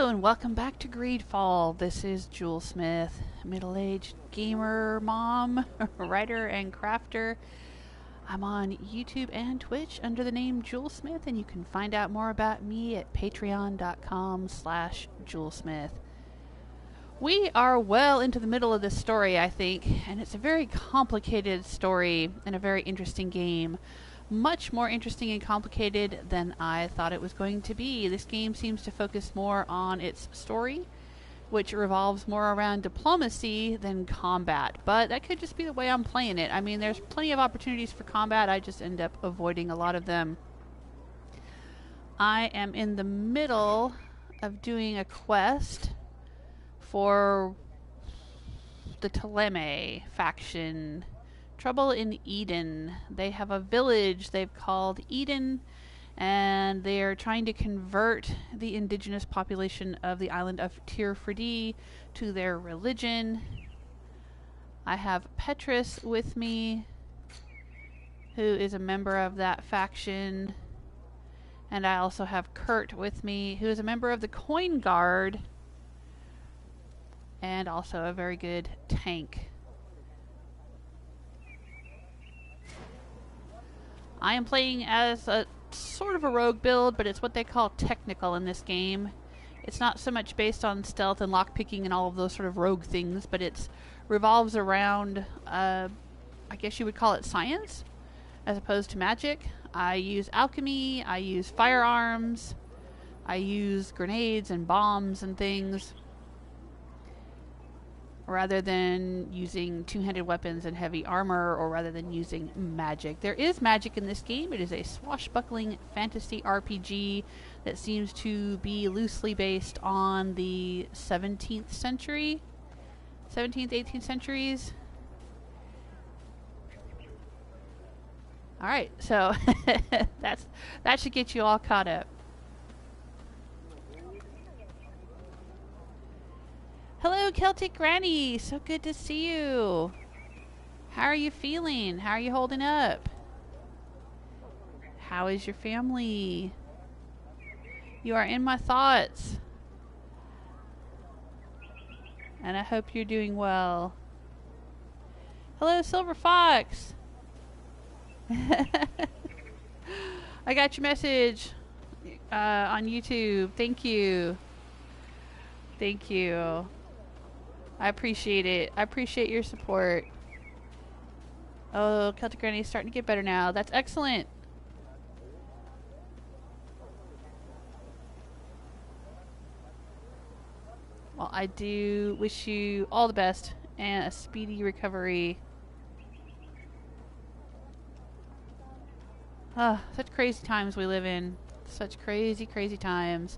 Hello and welcome back to GreedFall. This is Jewel Smith, middle-aged gamer, mom, writer, and crafter. I'm on YouTube and Twitch under the name Jewel Smith, and you can find out more about me at patreon.com/JewelSmith. We are well into the middle of this story, I think, and it's a very complicated story and a very interesting game. Much more interesting and complicated than I thought it was going to be. This game seems to focus more on its story, which revolves more around diplomacy than combat. But that could just be the way I'm playing it. I mean, there's plenty of opportunities for combat. I just end up avoiding a lot of them. I am in the middle of doing a quest for the Theleme faction. Trouble in Eden. They have a village they've called Eden, and they are trying to convert the indigenous population of the island of Tirfredi to their religion. I have Petrus with me, who is a member of that faction, and I also have Kurt with me, who is a member of the Coin Guard, and also a very good tank. I am playing as a sort of a rogue build, but it's what they call technical in this game. It's not so much based on stealth and lockpicking and all of those sort of rogue things, but it revolves around, I guess you would call it science, as opposed to magic. I use alchemy, I use firearms, I use grenades and bombs and things, rather than using two-handed weapons and heavy armor, or rather than using magic. There is magic in this game. It is a swashbuckling fantasy RPG that seems to be loosely based on the 17th century, 17th, 18th centuries. Alright, so that should get you all caught up. Hello, Celtic Granny. So good to see you. How are you feeling? How are you holding up? How is your family? You are in my thoughts. And I hope you're doing well. Hello, Silver Fox. I got your message on YouTube. Thank you. Thank you. I appreciate it. I appreciate your support. Oh, Celtic Granny is starting to get better now. That's excellent. Well, I do wish you all the best and a speedy recovery. Ah, such crazy times we live in. Such crazy, crazy times.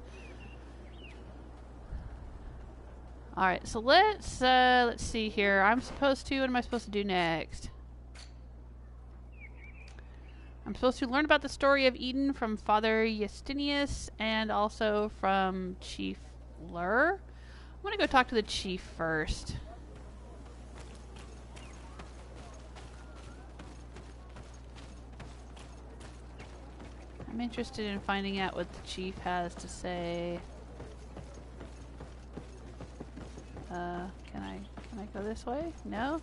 Alright, so let's see here. What am I supposed to do next? I'm supposed to learn about the story of Eden from Father Iustinius and also from Chief Lur. I'm gonna go talk to the chief first. I'm interested in finding out what the chief has to say. Can I go this way? No?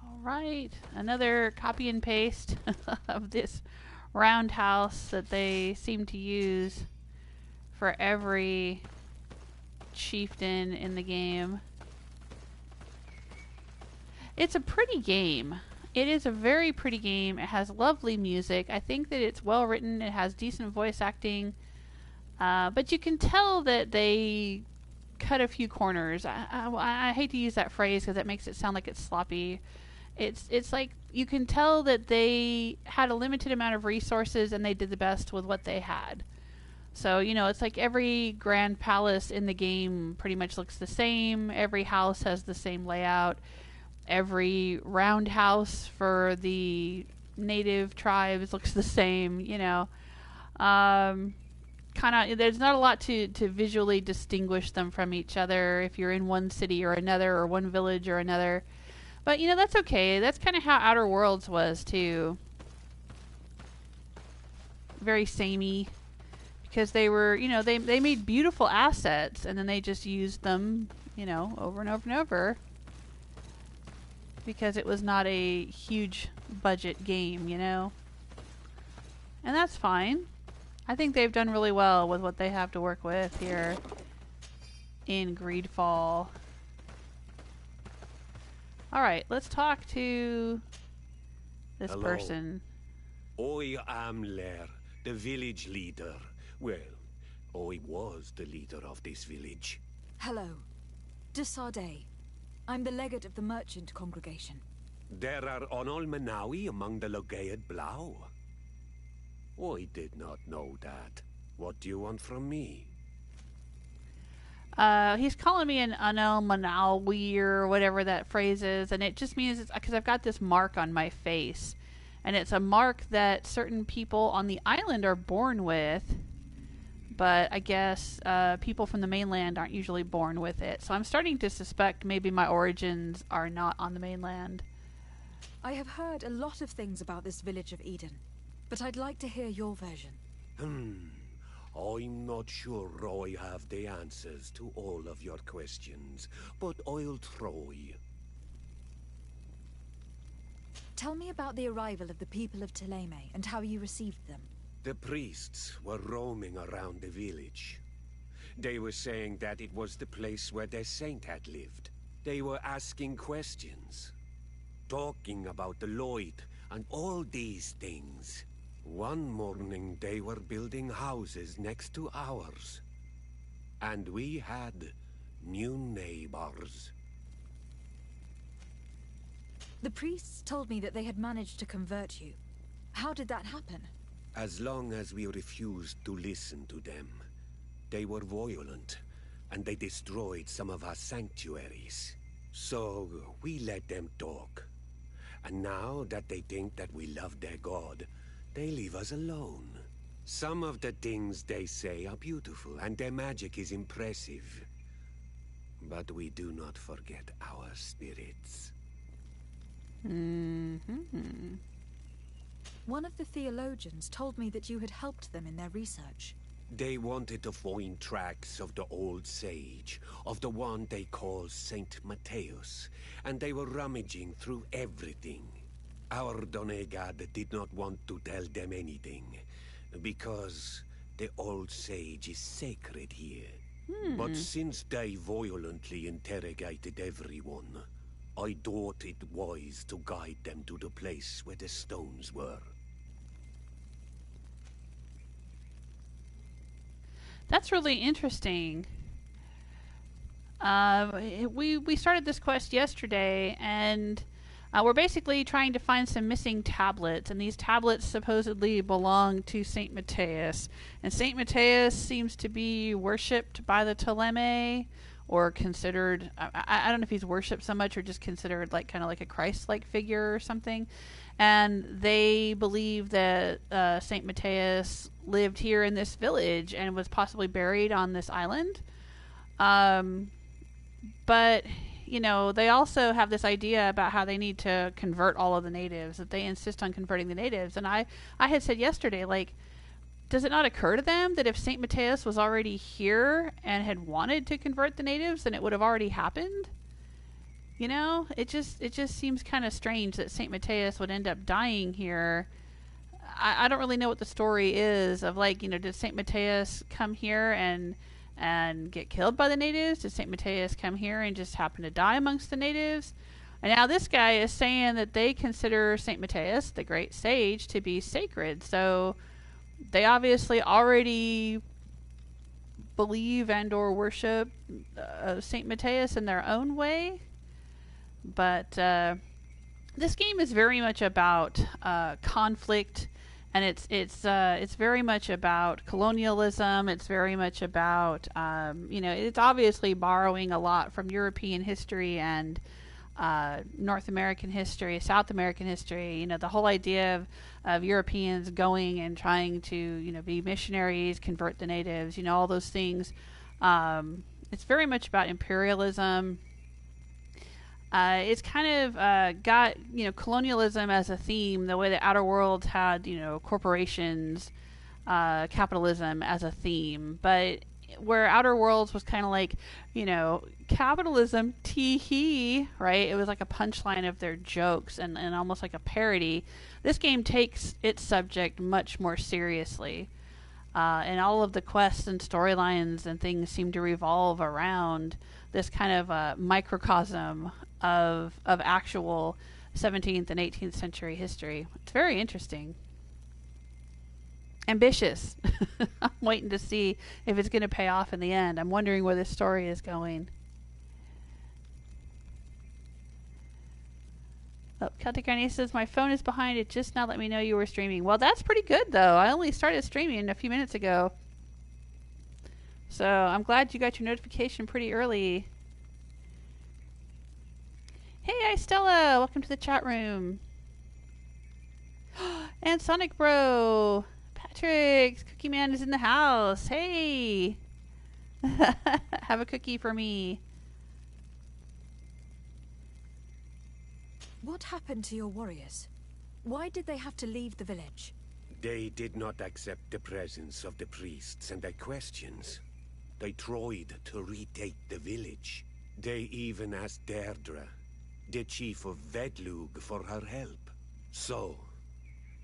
Alright, another copy and paste of this roundhouse that they seem to use for every chieftain in the game. It's a pretty game. It is a very pretty game. It has lovely music. I think that it's well written. It has decent voice acting. But you can tell that they cut a few corners. I hate to use that phrase because that makes it sound like it's sloppy. It's like you can tell that they had a limited amount of resources and they did the best with what they had. So, you know, it's like every grand palace in the game pretty much looks the same. Every house has the same layout. Every roundhouse for the native tribes looks the same, you know. Kind of, there's not a lot to visually distinguish them from each other if you're in one city or another, or one village or another. But, that's okay. That's kind of how Outer Worlds was, too. Very samey. Because they were, they made beautiful assets, and then they just used them, over and over and over. Because it was not a huge budget game, And that's fine. I think they've done really well with what they have to work with here in GreedFall. Alright, let's talk to this person. I am Lair, the village leader. Well, I was the leader of this village. Hello. De Sardet. I'm the legate of the merchant congregation. There are Onol Manawi among the Logead Blau. I did not know that. What do you want from me? He's calling me an Onol Manawi or whatever that phrase is, and it just means it's because I've got this mark on my face. And it's a mark that certain people on the island are born with, but I guess people from the mainland aren't usually born with it. So I'm starting to suspect maybe my origins are not on the mainland. I have heard a lot of things about this village of Eden, but I'd like to hear your version. I'm not sure I have the answers to all of your questions, but I'll try. Tell me about the arrival of the people of Theleme and how you received them. The priests were roaming around the village. They were saying that it was the place where their saint had lived. They were asking questions, talking about the Lloyd and all these things. One morning they were building houses next to ours. And we had new neighbors. The priests told me that they had managed to convert you. How did that happen? As long as we refused to listen to them, they were violent, and they destroyed some of our sanctuaries. So we let them talk. And now that they think that we love their god, they leave us alone. Some of the things they say are beautiful, and their magic is impressive. But we do not forget our spirits. One of the theologians told me that you had helped them in their research. They wanted to find tracks of the old sage, of the one they call Saint Matthäus, and they were rummaging through everything. Our Donegad did not want to tell them anything, because the old sage is sacred here. But since they violently interrogated everyone, I thought it wise to guide them to the place where the stones were. That's really interesting. We started this quest yesterday, and we're basically trying to find some missing tablets, and these tablets supposedly belong to Saint Matthäus. And Saint Matthäus seems to be worshipped by the Theleme, or considered, I don't know if he's worshipped so much or just considered like kind of like a Christ-like figure or something. And they believe that Saint Matthäus lived here in this village and was possibly buried on this island. But, you know, they also have this idea about how they need to convert all of the natives, that they insist on converting the natives. And I had said yesterday, like, does it not occur to them that if Saint Matthäus was already here and had wanted to convert the natives, then it would have already happened? You know, it just seems kind of strange that Saint Matthäus would end up dying here. I don't really know what the story is of, like, you know, did Saint Matthäus come here and get killed by the natives? Did Saint Matthäus come here and just happen to die amongst the natives? And now this guy is saying that they consider Saint Matthäus, the great sage, to be sacred. So they obviously already believe and or worship Saint Matthäus in their own way. But this game is very much about conflict, and it's very much about colonialism. It's very much about you know, it's obviously borrowing a lot from European history and North American history, South American history. You know, the whole idea of Europeans going and trying to, you know, be missionaries, convert the natives. You know, all those things. It's very much about imperialism. It's kind of got, you know, colonialism as a theme, the way that Outer Worlds had, you know, corporations, capitalism as a theme. But where Outer Worlds was kind of like, you know, capitalism, tee-hee, right? It was like a punchline of their jokes and almost like a parody. This game takes its subject much more seriously. And all of the quests and storylines and things seem to revolve around this kind of microcosm of actual 17th and 18th century history. It's very interesting. Ambitious. I'm waiting to see if it's going to pay off in the end. I'm wondering where this story is going. Oh, Celtic Granny says, my phone is behind. It just now let me know you were streaming. Well, that's pretty good, though. I only started streaming a few minutes ago. So I'm glad you got your notification pretty early. Hey, Stella. Welcome to the chat room. And Sonic Bro. Patrick. Cookie Man is in the house. Hey. Have a cookie for me. What happened to your warriors? Why did they have to leave the village? They did not accept the presence of the priests and their questions. They tried to retake the village. They even asked Deirdre, the chief of Vedlug, for her help. So,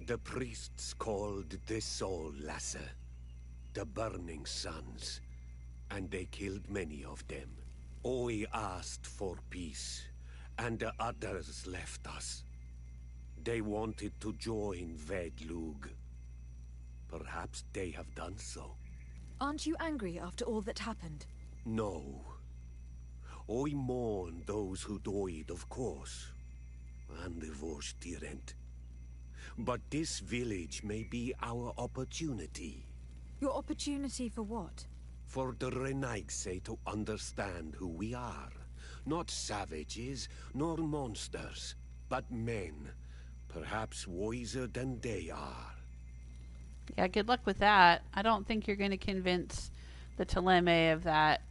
the priests called the Soul Lasser, the Burning Suns, and they killed many of them. I asked for peace, and the others left us. They wanted to join Vedlug. Perhaps they have done so. Aren't you angry after all that happened? No. I mourn those who died, of course. And the Vorstyrent. But this village may be our opportunity. Your opportunity for what? For the Renaigse to understand who we are. Not savages, nor monsters, but men. Perhaps wiser than they are. Yeah, good luck with that. I don't think you're going to convince the Theleme of that.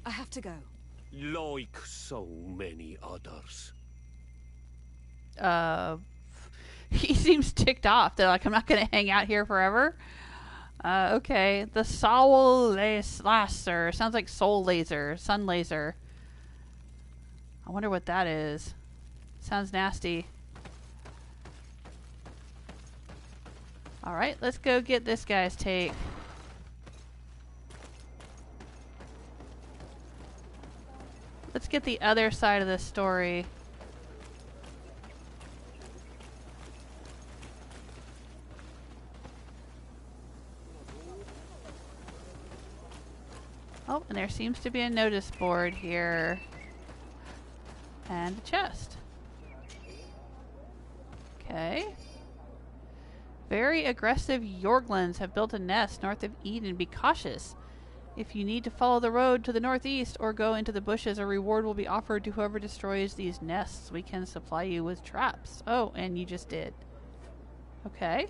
I have to go. Like so many others. He seems ticked off. They're like, I'm not going to hang out here forever. Okay. The Soul Laser. Sounds like Soul Laser. Sun Laser. I wonder what that is. Sounds nasty. Alright, let's go get this guy's take. Let's get the other side of the story. Oh, and there seems to be a notice board here. And a chest. Okay. Very aggressive Yorglans have built a nest north of Eden. Be cautious. If you need to follow the road to the northeast or go into the bushes, a reward will be offered to whoever destroys these nests. We can supply you with traps. Oh, and you just did. Okay.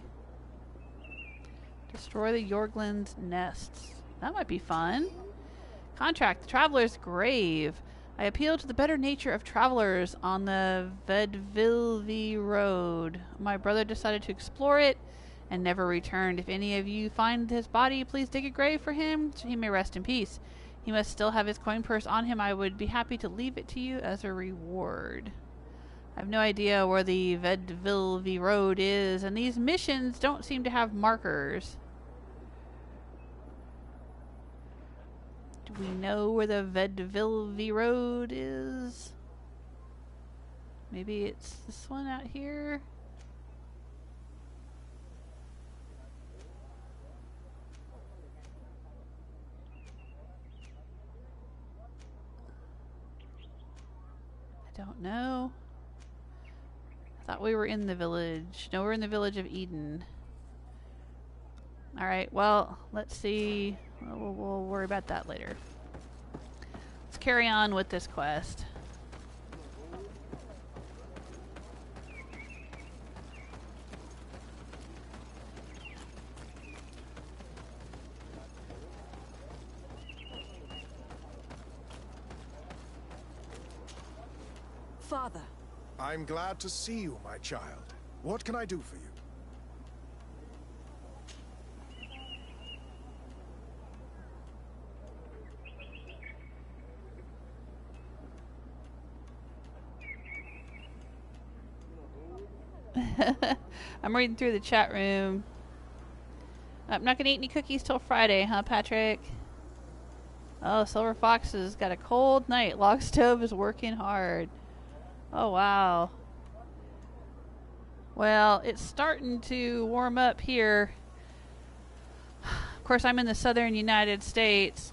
Destroy the Yorglan's nests. That might be fun. Contract. The Traveler's Grave. I appeal to the better nature of travelers on the Vedvilvi Road. My brother decided to explore it and never returned. If any of you find his body, please dig a grave for him so he may rest in peace. He must still have his coin purse on him. I would be happy to leave it to you as a reward. I have no idea where the Vedvilvi Road is, and these missions don't seem to have markers. Do we know where the Vedvilvi Road is? Maybe it's this one out here? I don't know. I thought we were in the village. No, we're in the village of Eden. Alright, well, let's see. We'll worry about that later. Let's carry on with this quest. father. I'm glad to see you, my child. What can I do for you? I'm reading through the chat room. I'm not gonna eat any cookies till Friday, huh, Patrick? Oh, Silver Fox has got a cold night. Log stove is working hard. Oh, wow. Well, it's starting to warm up here. Of course, I'm in the southern United States.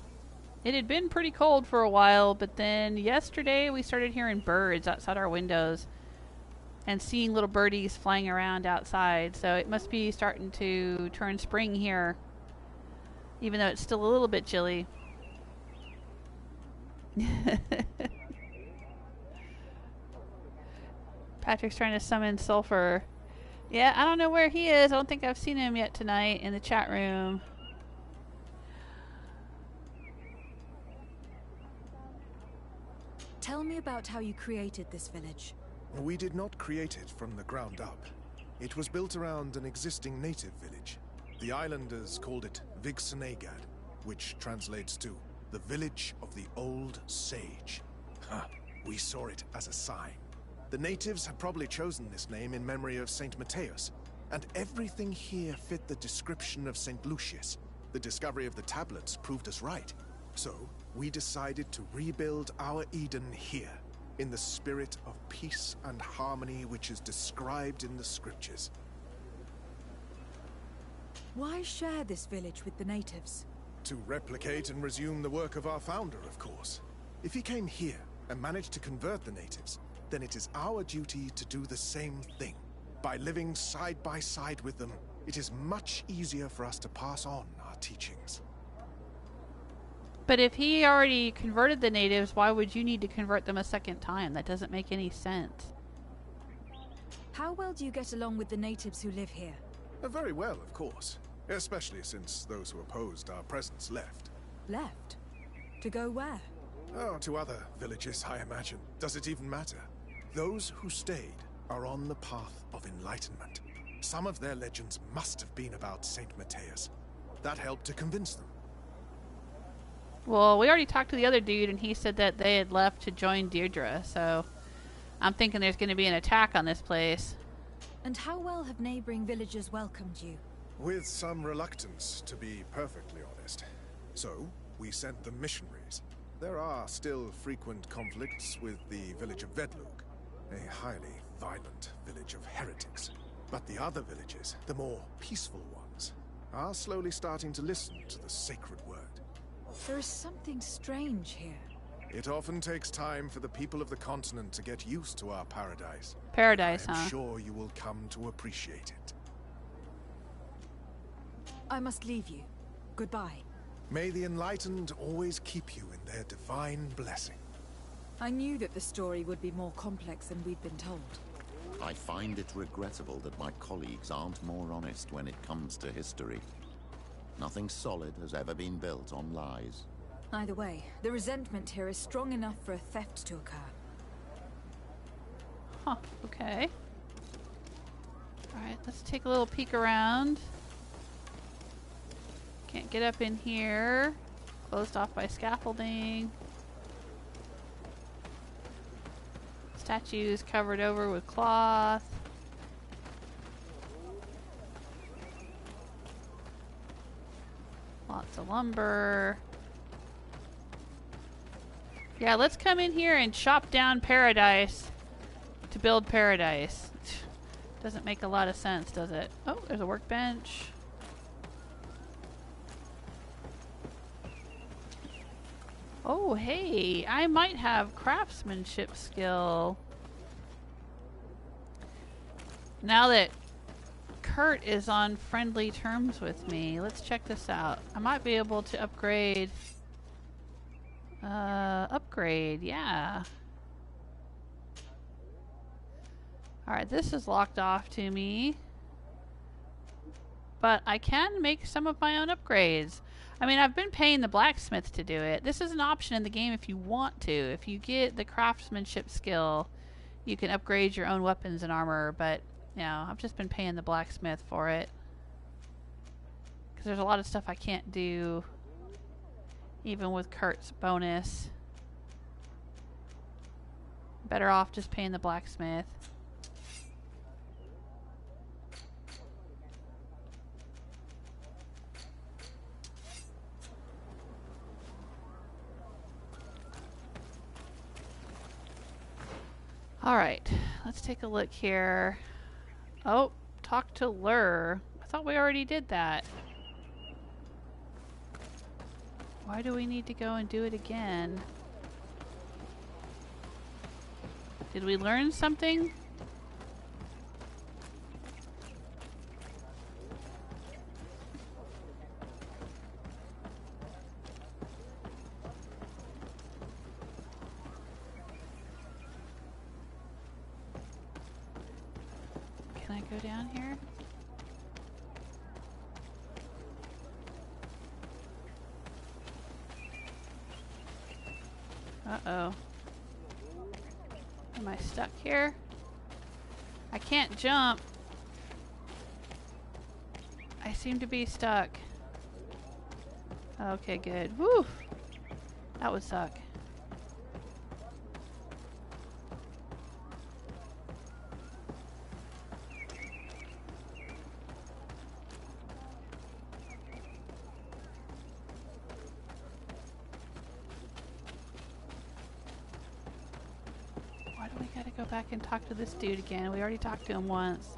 It had been pretty cold for a while, but then yesterday we started hearing birds outside our windows and seeing little birdies flying around outside. So it must be starting to turn spring here, even though it's still a little bit chilly. Patrick's trying to summon Sulfur. Yeah, I don't know where he is. I don't think I've seen him yet tonight in the chat room. Tell me about how you created this village. We did not create it from the ground up. It was built around an existing native village. The islanders called it Vigsanegad, which translates to the village of the old sage. We saw it as a sign. The natives had probably chosen this name in memory of Saint Mateus, and everything here fit the description of Saint Lucius. The discovery of the tablets proved us right. So, we decided to rebuild our Eden here, in the spirit of peace and harmony which is described in the scriptures. Why share this village with the natives? To replicate and resume the work of our founder, of course. If he came here and managed to convert the natives, then it is our duty to do the same thing. By living side by side with them, it is much easier for us to pass on our teachings. But if he already converted the natives, why would you need to convert them a second time? That doesn't make any sense. How well do you get along with the natives who live here? Very well, of course. Especially since those who opposed our presence left. Left? To go where? Oh, to other villages, I imagine. Does it even matter? Those who stayed are on the path of enlightenment. Some of their legends must have been about Saint Mateus. That helped to convince them. Well, we already talked to the other dude, and he said that they had left to join Deirdre, so I'm thinking there's going to be an attack on this place. And how well have neighboring villagers welcomed you? With some reluctance, to be perfectly honest. So, we sent them missionaries. There are still frequent conflicts with the village of Vedwa, a highly violent village of heretics. But the other villages, the more peaceful ones, are slowly starting to listen to the sacred word. There is something strange here. It often takes time for the people of the continent to get used to our paradise. Paradise, huh? I'm sure you will come to appreciate it. I must leave you. Goodbye. May the enlightened always keep you in their divine blessing. I knew that the story would be more complex than we'd been told. I find it regrettable that my colleagues aren't more honest when it comes to history. Nothing solid has ever been built on lies. Either way, the resentment here is strong enough for a theft to occur. Huh, okay. Alright, let's take a little peek around. Can't get up in here. Closed off by scaffolding. Statues covered over with cloth. Lots of lumber. Yeah, let's come in here and chop down paradise to build paradise. Doesn't make a lot of sense, does it? Oh, there's a workbench. Oh, hey, I might have craftsmanship skill. Now that Kurt is on friendly terms with me, let's check this out. I might be able to upgrade. Upgrade, yeah. Alright, this is locked off to me. But I can make some of my own upgrades. I mean, I've been paying the blacksmith to do it. This is an option in the game if you want to. If you get the craftsmanship skill, you can upgrade your own weapons and armor, but you know, I've just been paying the blacksmith for it. Because there's a lot of stuff I can't do, even with Kurt's bonus. Better off just paying the blacksmith. Alright, let's take a look here. Oh, talk to Lur. I thought we already did that. Why do we need to go and do it again? Did we learn something? Can I go down here? Uh-oh. Am I stuck here? I can't jump. I seem to be stuck. Okay, good. Woo! That would suck. Why do we gotta go back and talk to this dude again? We already talked to him once.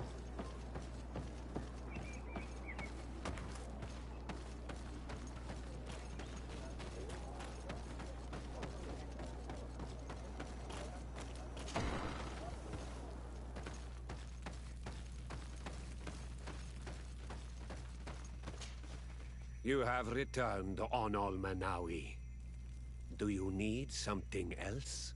You have returned on Almanawi. Do you need something else?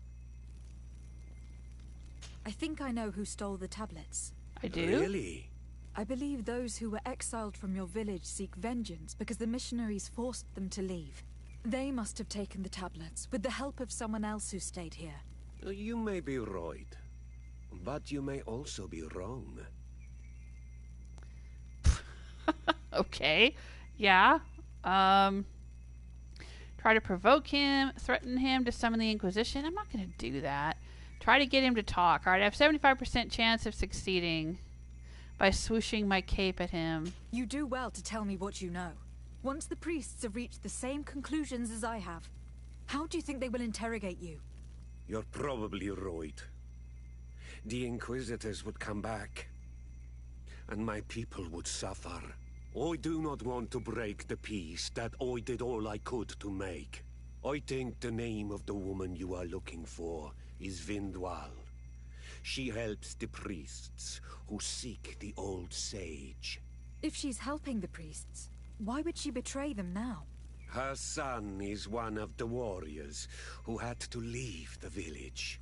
I think I know who stole the tablets. I do? Really? I believe those who were exiled from your village seek vengeance because the missionaries forced them to leave. They must have taken the tablets with the help of someone else who stayed here. You may be right, but you may also be wrong. Okay. Yeah. Try to provoke him, threaten him to summon the Inquisition. I'm not going to do that. Try to get him to talk. Alright, I have 75% chance of succeeding by swooshing my cape at him. You do well to tell me what you know. Once the priests have reached the same conclusions as I have, how do you think they will interrogate you? You're probably right. The Inquisitors would come back, and my people would suffer. I do not want to break the peace that I did all I could to make. I think the name of the woman you are looking for is Vindwal. She helps the priests who seek the old sage. If she's helping the priests, why would she betray them now? Her son is one of the warriors who had to leave the village.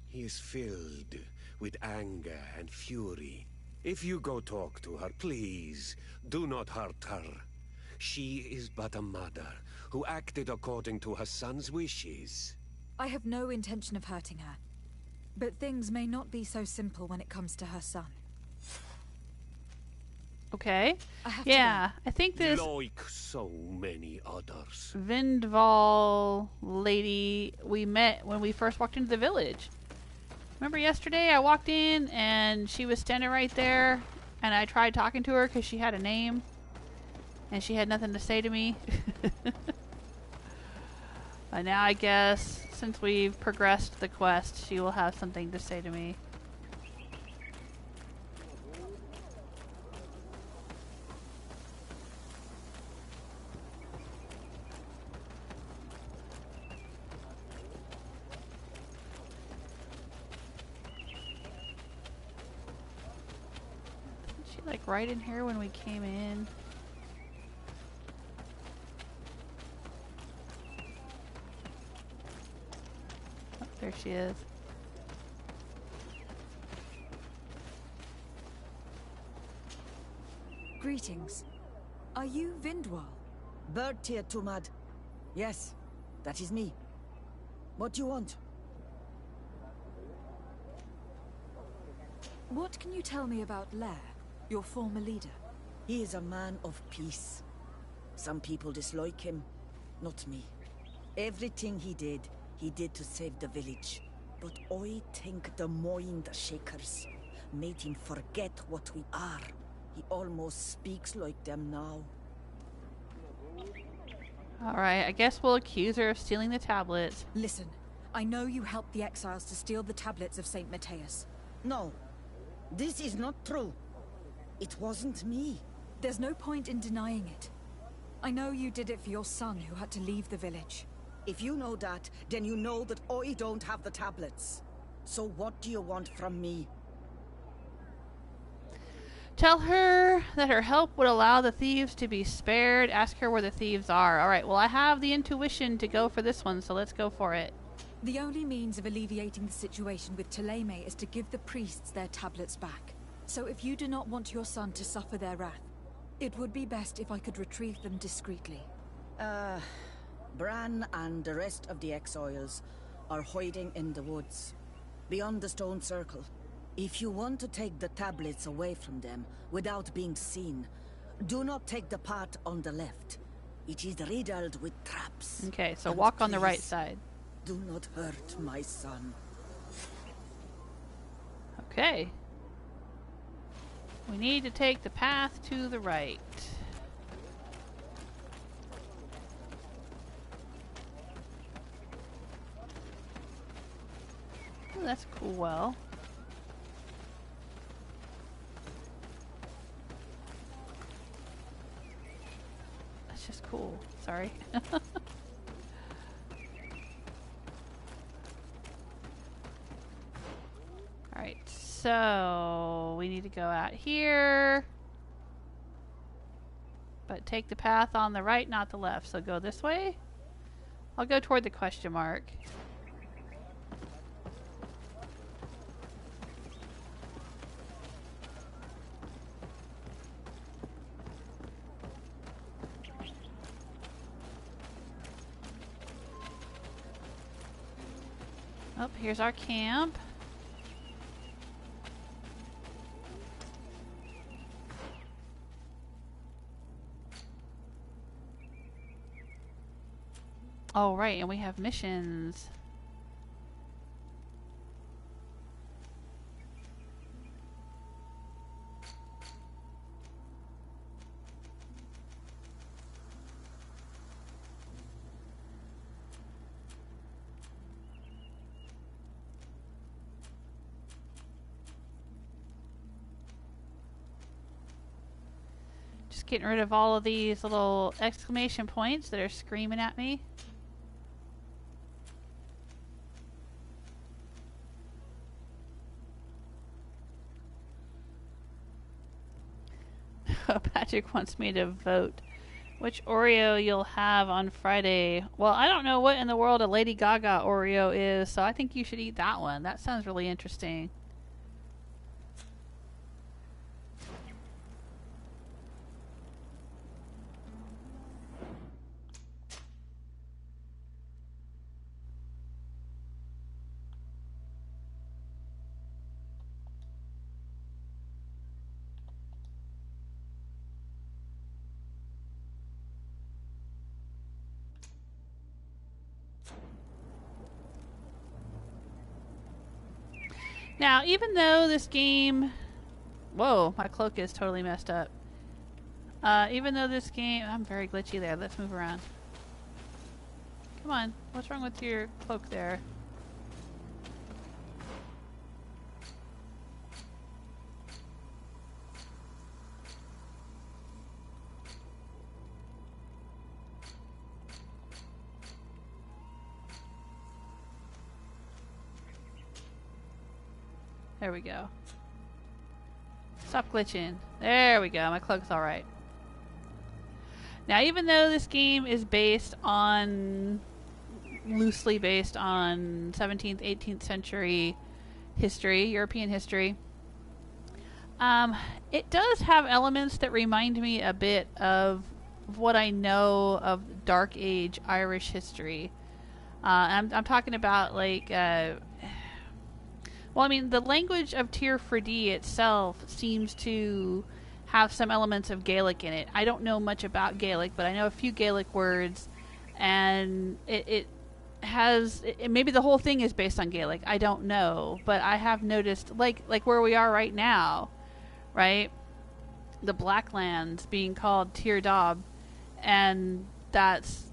He is filled with anger and fury. If you go talk to her, please, do not hurt her. She is but a mother who acted according to her son's wishes. I have no intention of hurting her. But things may not be so simple when it comes to her son. Okay. I have Yeah, I think this Like so many others. Vindwal lady we met when we first walked into the village. Remember yesterday I walked in and she was standing right there and I tried talking to her because she had a name and she had nothing to say to me. And now I guess since we've progressed the quest, she will have something to say to me. Like right in here when we came in. Oh, there she is. Greetings. Are you Vindwal? Bird tier Tumad. Yes, that is me. What do you want? What can you tell me about Lair, your former leader? He is a man of peace. Some people dislike him, not me. Everything he did to save the village. But I think the Mind Shakers made him forget what we are. He almost speaks like them now. Alright, I guess we'll accuse her of stealing the tablets. Listen, I know you helped the exiles to steal the tablets of St. Matthias. No, this is not true. It wasn't me. There's no point in denying it. I know you did it for your son who had to leave the village. If you know that, then you know that I don't have the tablets. So what do you want from me? Tell her that her help would allow the thieves to be spared. Ask her where the thieves are. Alright, well I have the intuition to go for this one, so let's go for it. The only means of alleviating the situation with Theleme is to give the priests their tablets back. So if you do not want your son to suffer their wrath, it would be best if I could retrieve them discreetly. Bran and the rest of the exiles are hiding in the woods, beyond the stone circle. If you want to take the tablets away from them without being seen, do not take the path on the left. It is riddled with traps. Okay, so And walk on the right please, side. do not hurt my son. Okay. We need to take the path to the right. Ooh, that's cool. Well. That's just cool. Sorry. Alright, so we need to go out here. But take the path on the right, not the left. So go this way. I'll go toward the question mark. Oh, here's our camp. Oh, right, and we have missions. Just getting rid of all of these little exclamation points that are screaming at me. Patrick wants me to vote which Oreo you'll have on Friday. Well, I don't know what in the world a Lady Gaga Oreo is, so I think you should eat that one. That sounds really interesting. Now, even though this game... Whoa, my cloak is totally messed up. Even though this game... I'm very glitchy there. Let's move around. Come on. What's wrong with your cloak there? There we go. Stop glitching. There we go. My cloak's alright. Now, even though this game is based on... loosely based on 17th, 18th century history, European history, it does have elements that remind me a bit of what I know of Dark Age Irish history. I'm talking about, like... Well, I mean, the language of Tir Freddy itself seems to have some elements of Gaelic in it. I don't know much about Gaelic, but I know a few Gaelic words, and it has maybe the whole thing is based on Gaelic. I don't know, but I have noticed, like where we are right now, right? The Blacklands being called Tir Dab, and that's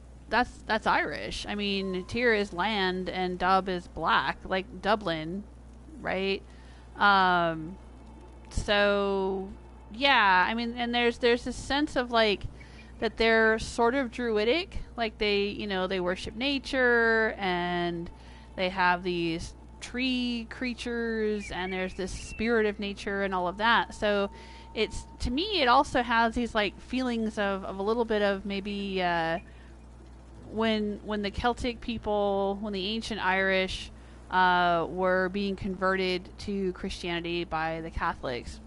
Irish. I mean, Tir is land and Dub is black, like Dublin, right? So yeah, I mean, and there's this sense of like that they're sort of druidic, like they worship nature and they have these tree creatures and there's this spirit of nature and all of that. So it's, to me, it also has these like feelings of a little bit of maybe when the Celtic people, when the ancient Irish were being converted to Christianity by the Catholics.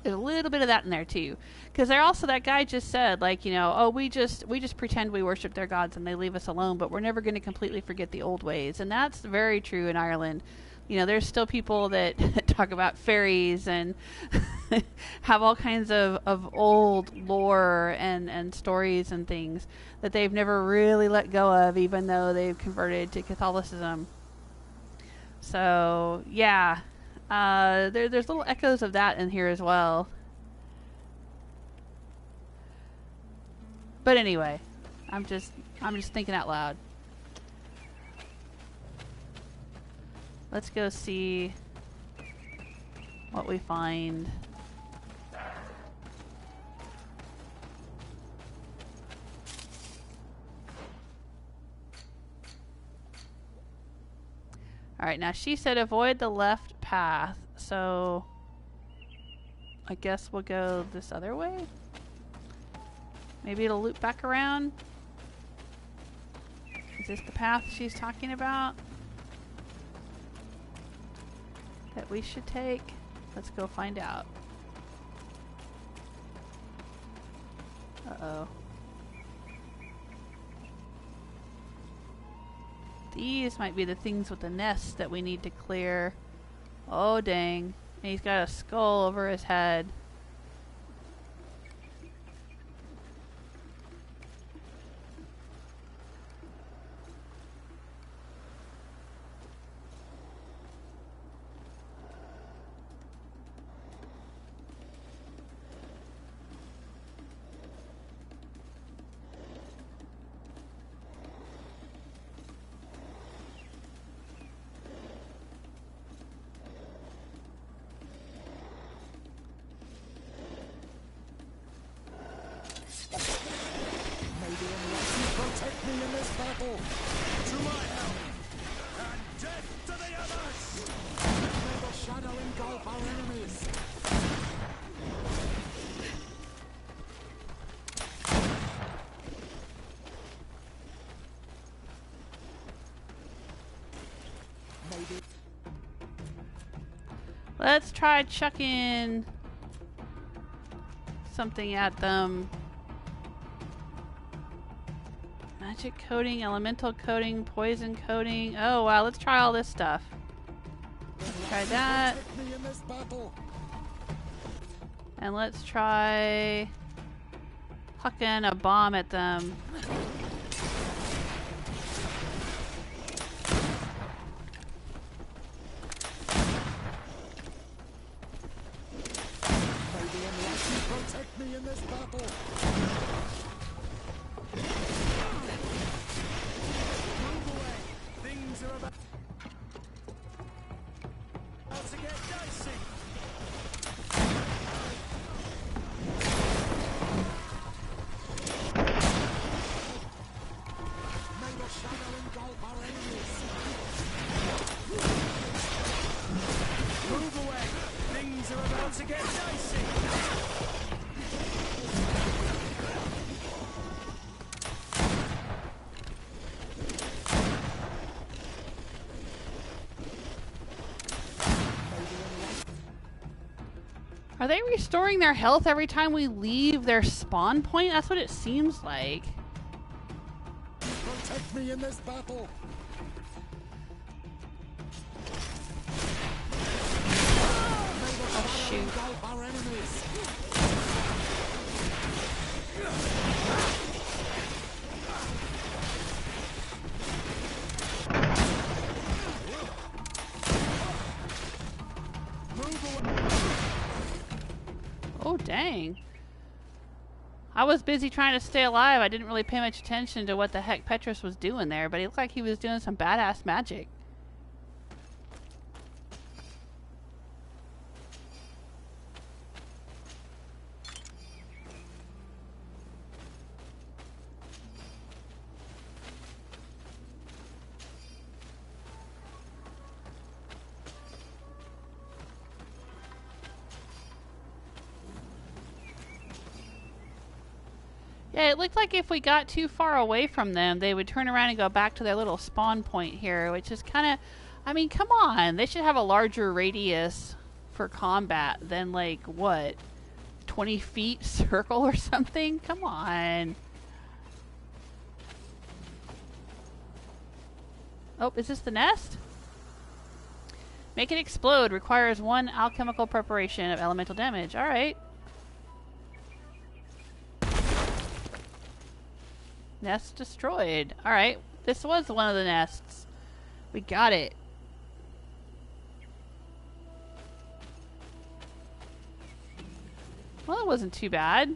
There's a little bit of that in there too, because they're also, that guy just said, like, oh, we just pretend we worship their gods and they leave us alone, but we're never going to completely forget the old ways, and that's very true in Ireland. There's still people that talk about fairies and have all kinds of old lore and stories and things that they've never really let go of, even though they've converted to Catholicism. So yeah, there's little echoes of that in here as well. But anyway, I'm just thinking out loud. Let's go see what we find. Alright, now she said avoid the left path, so I guess we'll go this other way? Maybe it'll loop back around? Is this the path she's talking about that we should take? Let's go find out. Uh-oh. These might be the things with the nests that we need to clear. Oh, dang. And he's got a skull over his head. Let's try chucking something at them. Magic coating, elemental coating, poison coating. Oh wow, let's try all this stuff. Let's try that. And let's try hucking a bomb at them. Are they restoring their health every time we leave their spawn point? That's what it seems like. Protect me in this battle. Dang. I was busy trying to stay alive. I didn't really pay much attention to what the heck Petrus was doing there, but he looked like he was doing some badass magic. Yeah, it looked like if we got too far away from them, they would turn around and go back to their little spawn point here, which is kind of... I mean, come on. They should have a larger radius for combat than, like, what? 20 feet circle or something? Come on. Oh, is this the nest? Make it explode. Requires 1 alchemical preparation of elemental damage. Alright. Nest destroyed. Alright, this was one of the nests. We got it. Well, it wasn't too bad.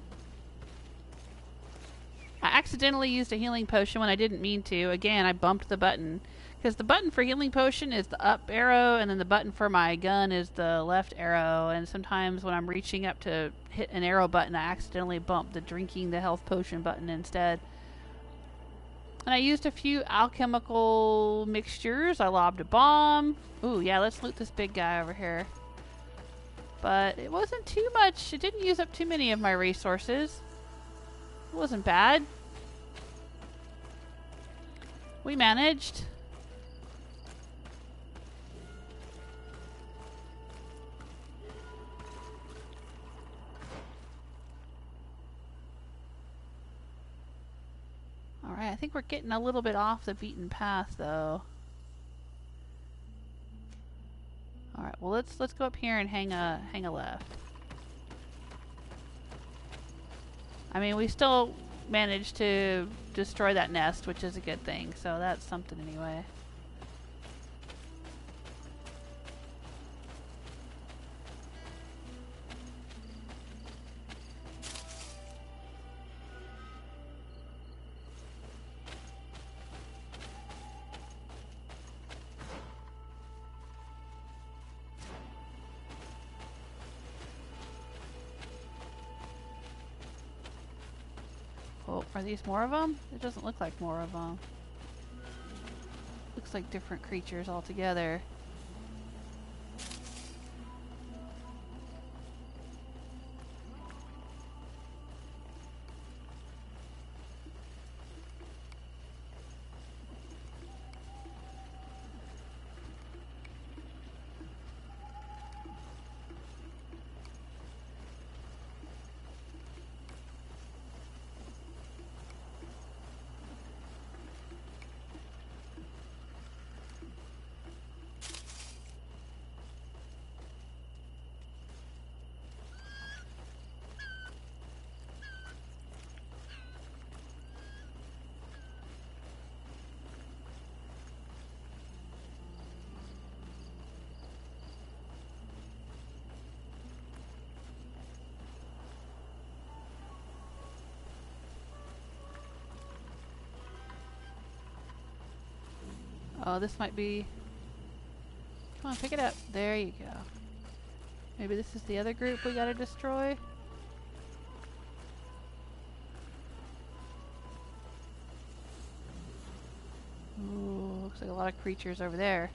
I accidentally used a healing potion when I didn't mean to. Again, I bumped the button. Because the button for healing potion is the up arrow, and then the button for my gun is the left arrow. And sometimes when I'm reaching up to hit an arrow button, I accidentally bump the drinking the health potion button instead. And I used a few alchemical mixtures. I lobbed a bomb. Ooh, yeah, let's loot this big guy over here. But it wasn't too much. It didn't use up too many of my resources. It wasn't bad. We managed. Alright, I think we're getting a little bit off the beaten path, though. Alright, well let's go up here and hang a left. I mean, we still managed to destroy that nest, which is a good thing, so that's something anyway. Oh, are these more of them? It doesn't look like more of them. Looks like different creatures altogether. Oh, this might be... Come on, pick it up. There you go. Maybe this is the other group we gotta destroy? Ooh, looks like a lot of creatures over there.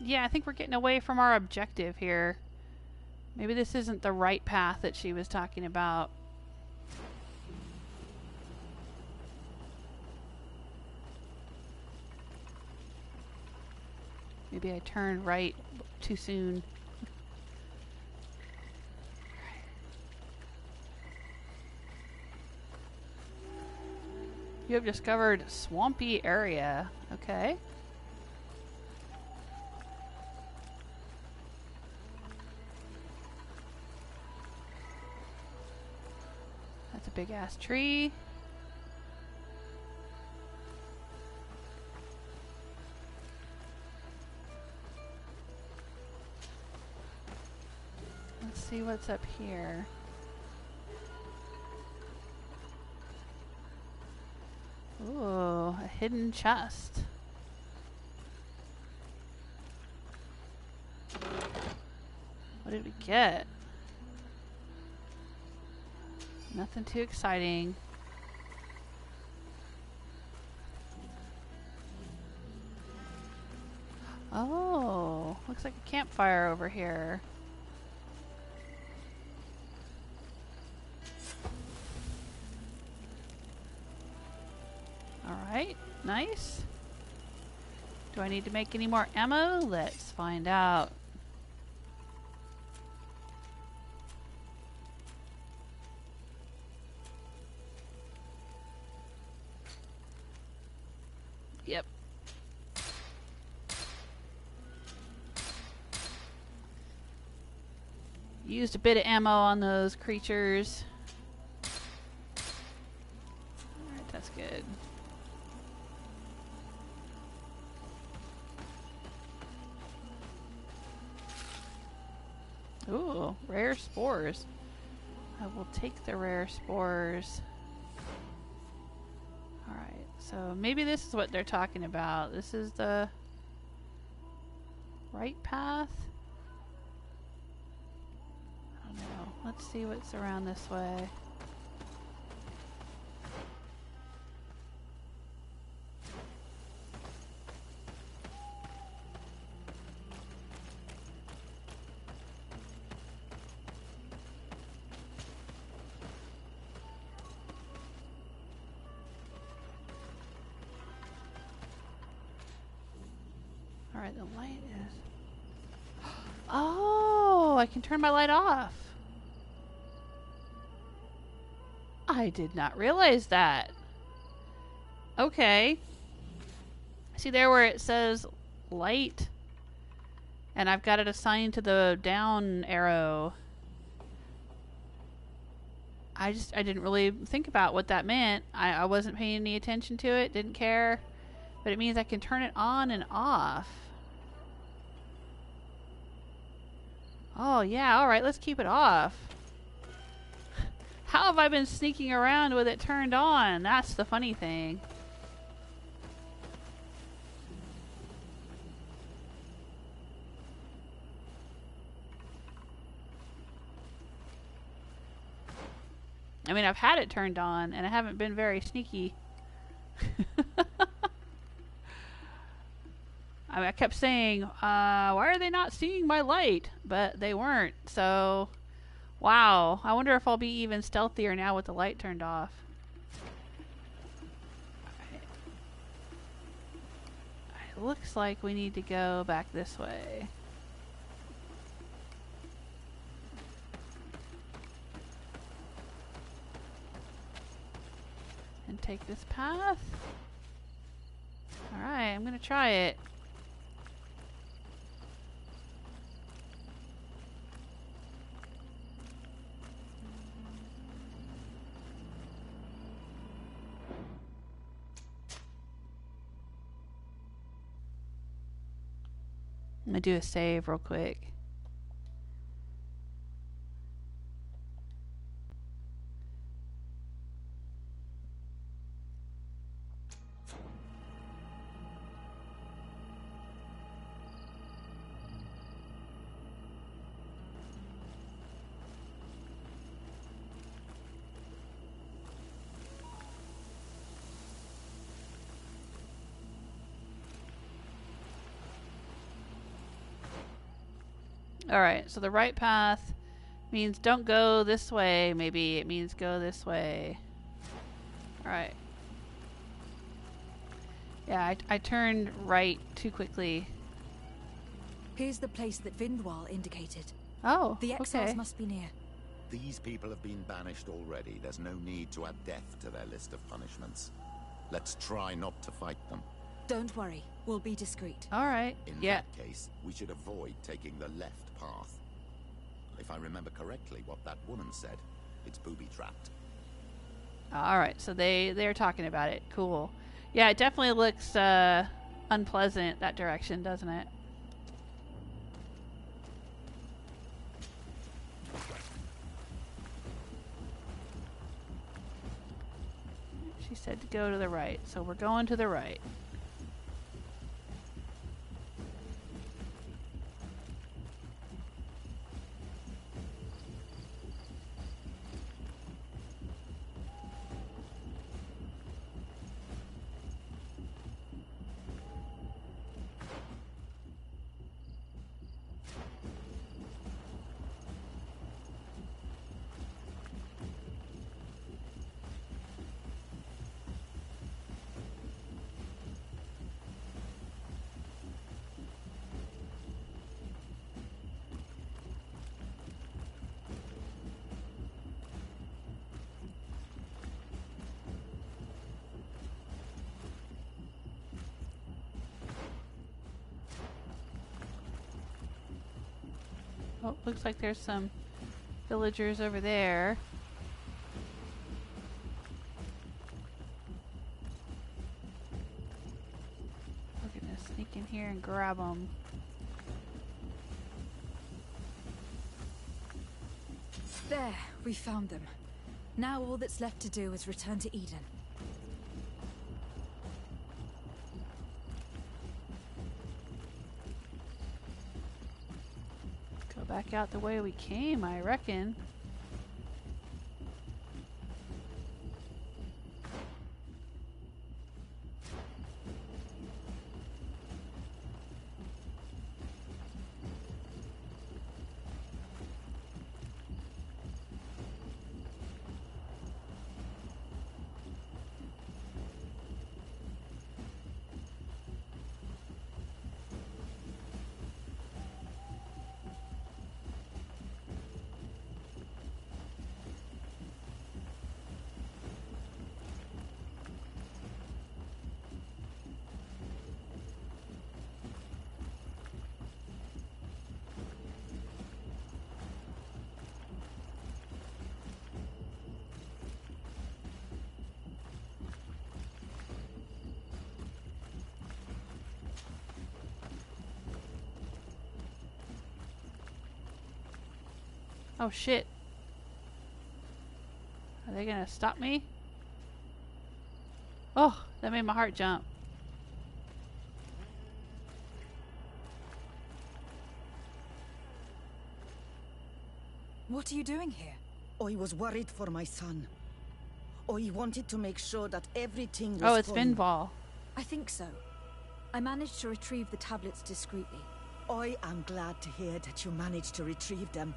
Yeah, I think we're getting away from our objective here. Maybe this isn't the right path that she was talking about. Maybe I turned right too soon. You have discovered swampy area. Okay. big ass tree. Let's see what's up here. Ooh, a hidden chest. What did we get? Nothing too exciting. Oh, looks like a campfire over here. Alright, nice. Do I need to make any more ammo? Let's find out. Yep. Used a bit of ammo on those creatures. Alright, that's good. Ooh, rare spores. I will take the rare spores. Alright, so maybe this is what they're talking about. This is the right path? I don't know. Let's see what's around this way. Alright, the light is... Oh, I can turn my light off. I did not realize that. Okay. See there where it says light? And I've got it assigned to the down arrow. I didn't really think about what that meant. I wasn't paying any attention to it, didn't care. But it means I can turn it on and off. Oh yeah, alright, let's keep it off. How have I been sneaking around with it turned on? That's the funny thing. I mean, I've had it turned on and I haven't been very sneaky. I kept saying, why are they not seeing my light? But they weren't, so... Wow, I wonder if I'll be even stealthier now with the light turned off. Okay. It looks like we need to go back this way. And take this path. Alright, I'm gonna try it. I'm gonna do a save real quick. Alright, so the right path means don't go this way. Maybe it means go this way. Alright. Yeah, I turned right too quickly. Here's the place that Vindwal indicated. Oh, The exiles okay. must be near. These people have been banished already. There's no need to add death to their list of punishments. Let's try not to fight them. Don't worry, we'll be discreet. Alright, In yeah. that case, we should avoid taking the left path. If I remember correctly what that woman said, it's booby-trapped. Alright, so they're talking about it. Cool. Yeah, it definitely looks unpleasant that direction, doesn't it? She said to go to the right, so we're going to the right. Oh, looks like there's some villagers over there. We're gonna sneak in here and grab them. There, we found them. Now all that's left to do is return to Eden. Go back out the way we came, I reckon. Oh shit. Are they gonna stop me? Oh, that made my heart jump. What are you doing here? I was worried for my son. I wanted to make sure that everything was Oh, it's fine. Vindwal. I think so. I managed to retrieve the tablets discreetly. I am glad to hear that you managed to retrieve them.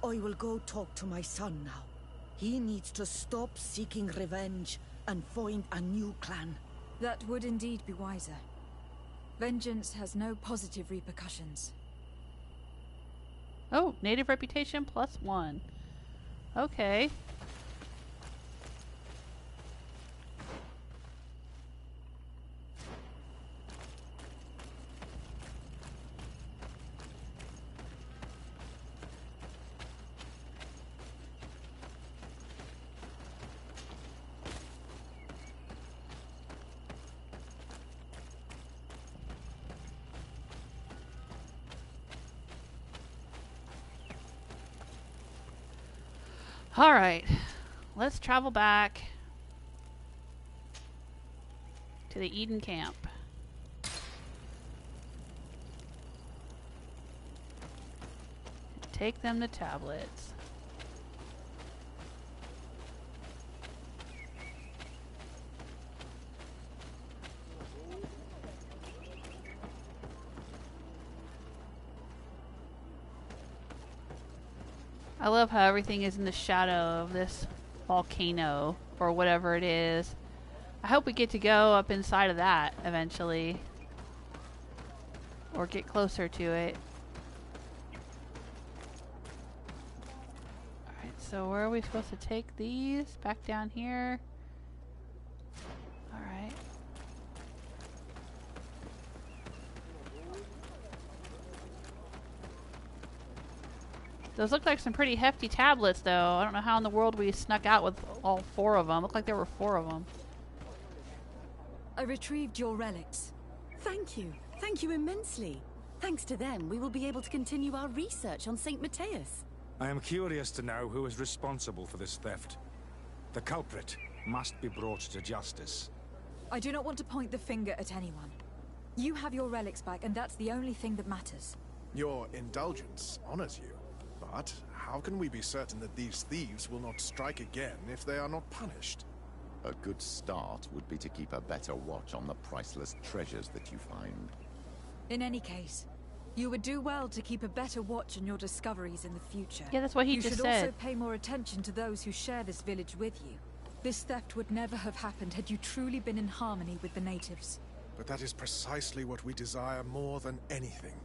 I will go talk to my son now. He needs to stop seeking revenge and find a new clan. That would indeed be wiser. Vengeance has no positive repercussions. Oh, native reputation +1. Okay. Alright, let's travel back to the Eden camp. Take them the tablets. I love how everything is in the shadow of this volcano, or whatever it is. I hope we get to go up inside of that eventually. Or get closer to it. Alright, so where are we supposed to take these? Back down here? Alright. Those look like some pretty hefty tablets, though. I don't know how in the world we snuck out with all 4 of them. Looked like there were 4 of them. I retrieved your relics. Thank you. Thank you immensely. Thanks to them, we will be able to continue our research on St. Matthias. I am curious to know who is responsible for this theft. The culprit must be brought to justice. I do not want to point the finger at anyone. You have your relics back, and that's the only thing that matters. Your indulgence honors you. But how can we be certain that these thieves will not strike again if they are not punished? A good start would be to keep a better watch on the priceless treasures that you find. In any case, you would do well to keep a better watch on your discoveries in the future. Yeah, that's what he you just should said. also pay more attention to those who share this village with you. This theft would never have happened had you truly been in harmony with the natives. But that is precisely what we desire more than anything.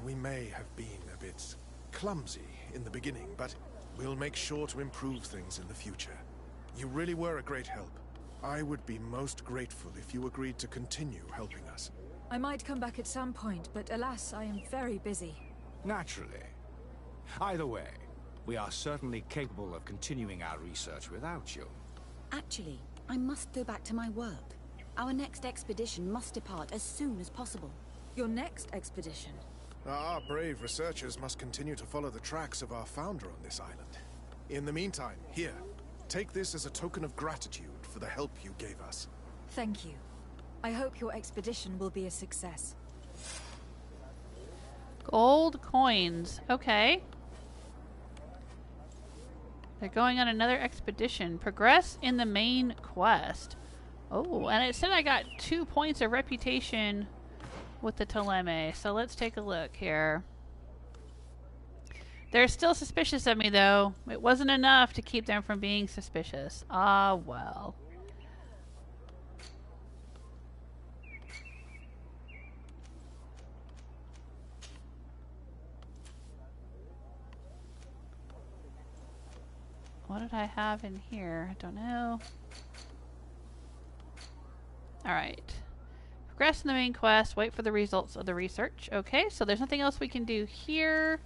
We may have been a bit clumsy in the beginning, but we'll make sure to improve things in the future. You really were a great help. I would be most grateful if you agreed to continue helping us. I might come back at some point, but alas, I am very busy. Naturally. Either way, we are certainly capable of continuing our research without you. Actually, I must go back to my work. Our next expedition must depart as soon as possible. Your next expedition? Our brave researchers must continue to follow the tracks of our founder on this island. In the meantime, here, take this as a token of gratitude for the help you gave us. Thank you. I hope your expedition will be a success. Gold coins. Okay. They're going on another expedition. Progress in the main quest. Oh, and it said I got 2 points of reputation with the Theleme. So let's take a look here. They're still suspicious of me, though. It wasn't enough to keep them from being suspicious. Ah, well. What did I have in here? I don't know. Alright. Progress in the main quest. Wait for the results of the research. Okay, so there's nothing else we can do here.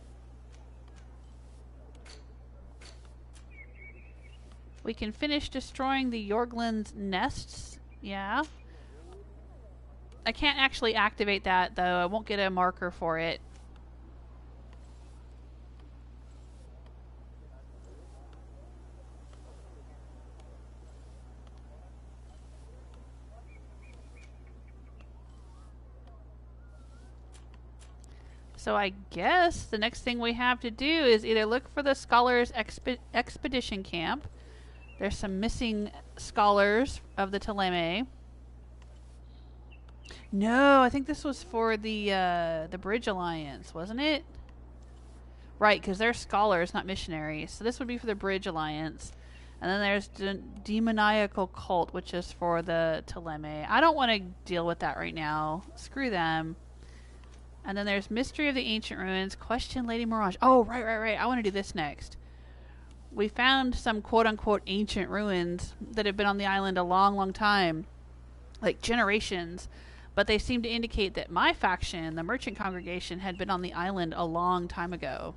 We can finish destroying the Yorglin's nests. Yeah. I can't actually activate that, though. I won't get a marker for it. So I guess the next thing we have to do is either look for the Scholars Expedition Camp. There's some missing scholars of the Theleme. No, I think this was for the Bridge Alliance, wasn't it? Right, because they're scholars, not missionaries. So this would be for the Bridge Alliance. And then there's the Demoniacal Cult, which is for the Theleme. I don't want to deal with that right now. Screw them. And then there's Mystery of the Ancient Ruins, Question Lady Mirage. Oh, right. I want to do this next. We found some quote-unquote ancient ruins that have been on the island a long, long time. Like generations. But they seem to indicate that my faction, the Merchant Congregation, had been on the island a long time ago.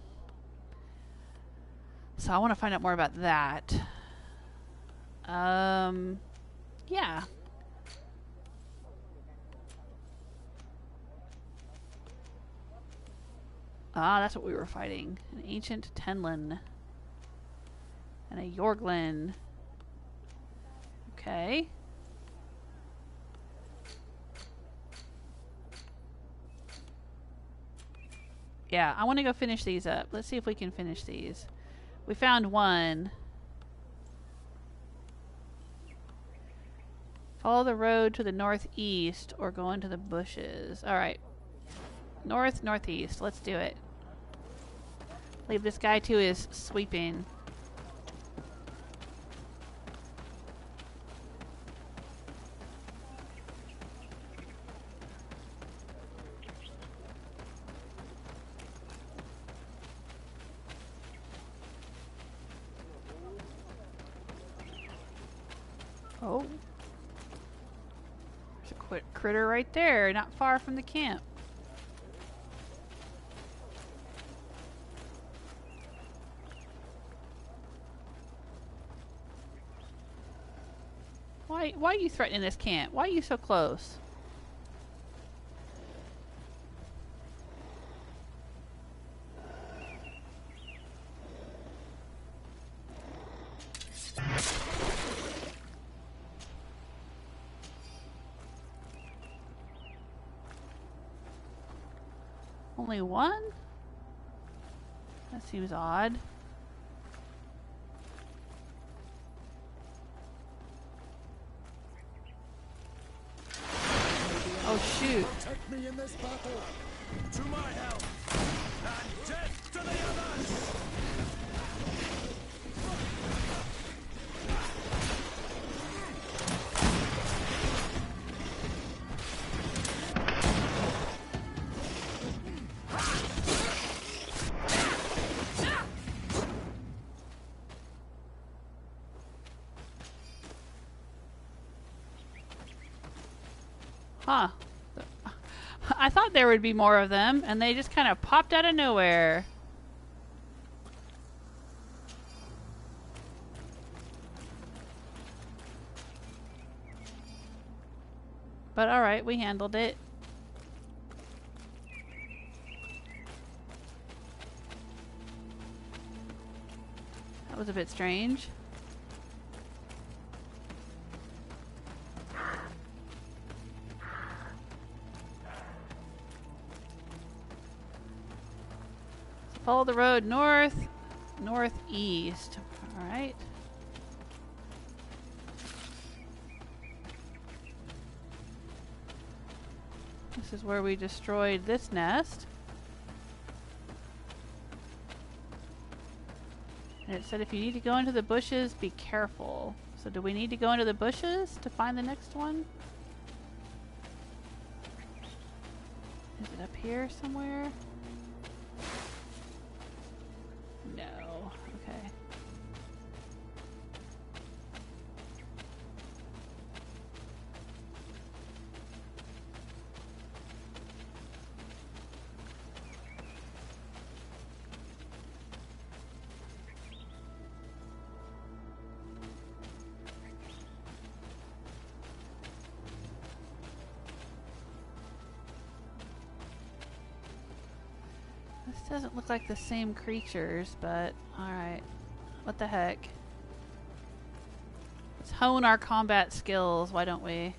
So I want to find out more about that. Yeah. Ah, that's what we were fighting. An ancient Tenlin. And a Yorglin. Okay. Yeah, I want to go finish these up. Let's see if we can finish these. We found one. Follow the road to the northeast or go into the bushes. Alright. Northeast. Let's do it. Leave this guy to his sweeping. Oh. There's a critter right there, not far from the camp. Why are you threatening this camp? Why are you so close? Only one? That seems odd. Oh shoot. Protect me in this battle. To my help. And death to the others. Huh. I thought there would be more of them, and they just kind of popped out of nowhere. But alright, we handled it. That was a bit strange. Follow the road northeast. Alright. This is where we destroyed this nest. And it said if you need to go into the bushes, be careful. So do we need to go into the bushes to find the next one? Is it up here somewhere? No. Okay. This doesn't look like the same creatures, but alright. What the heck? Let's hone our combat skills, why don't we?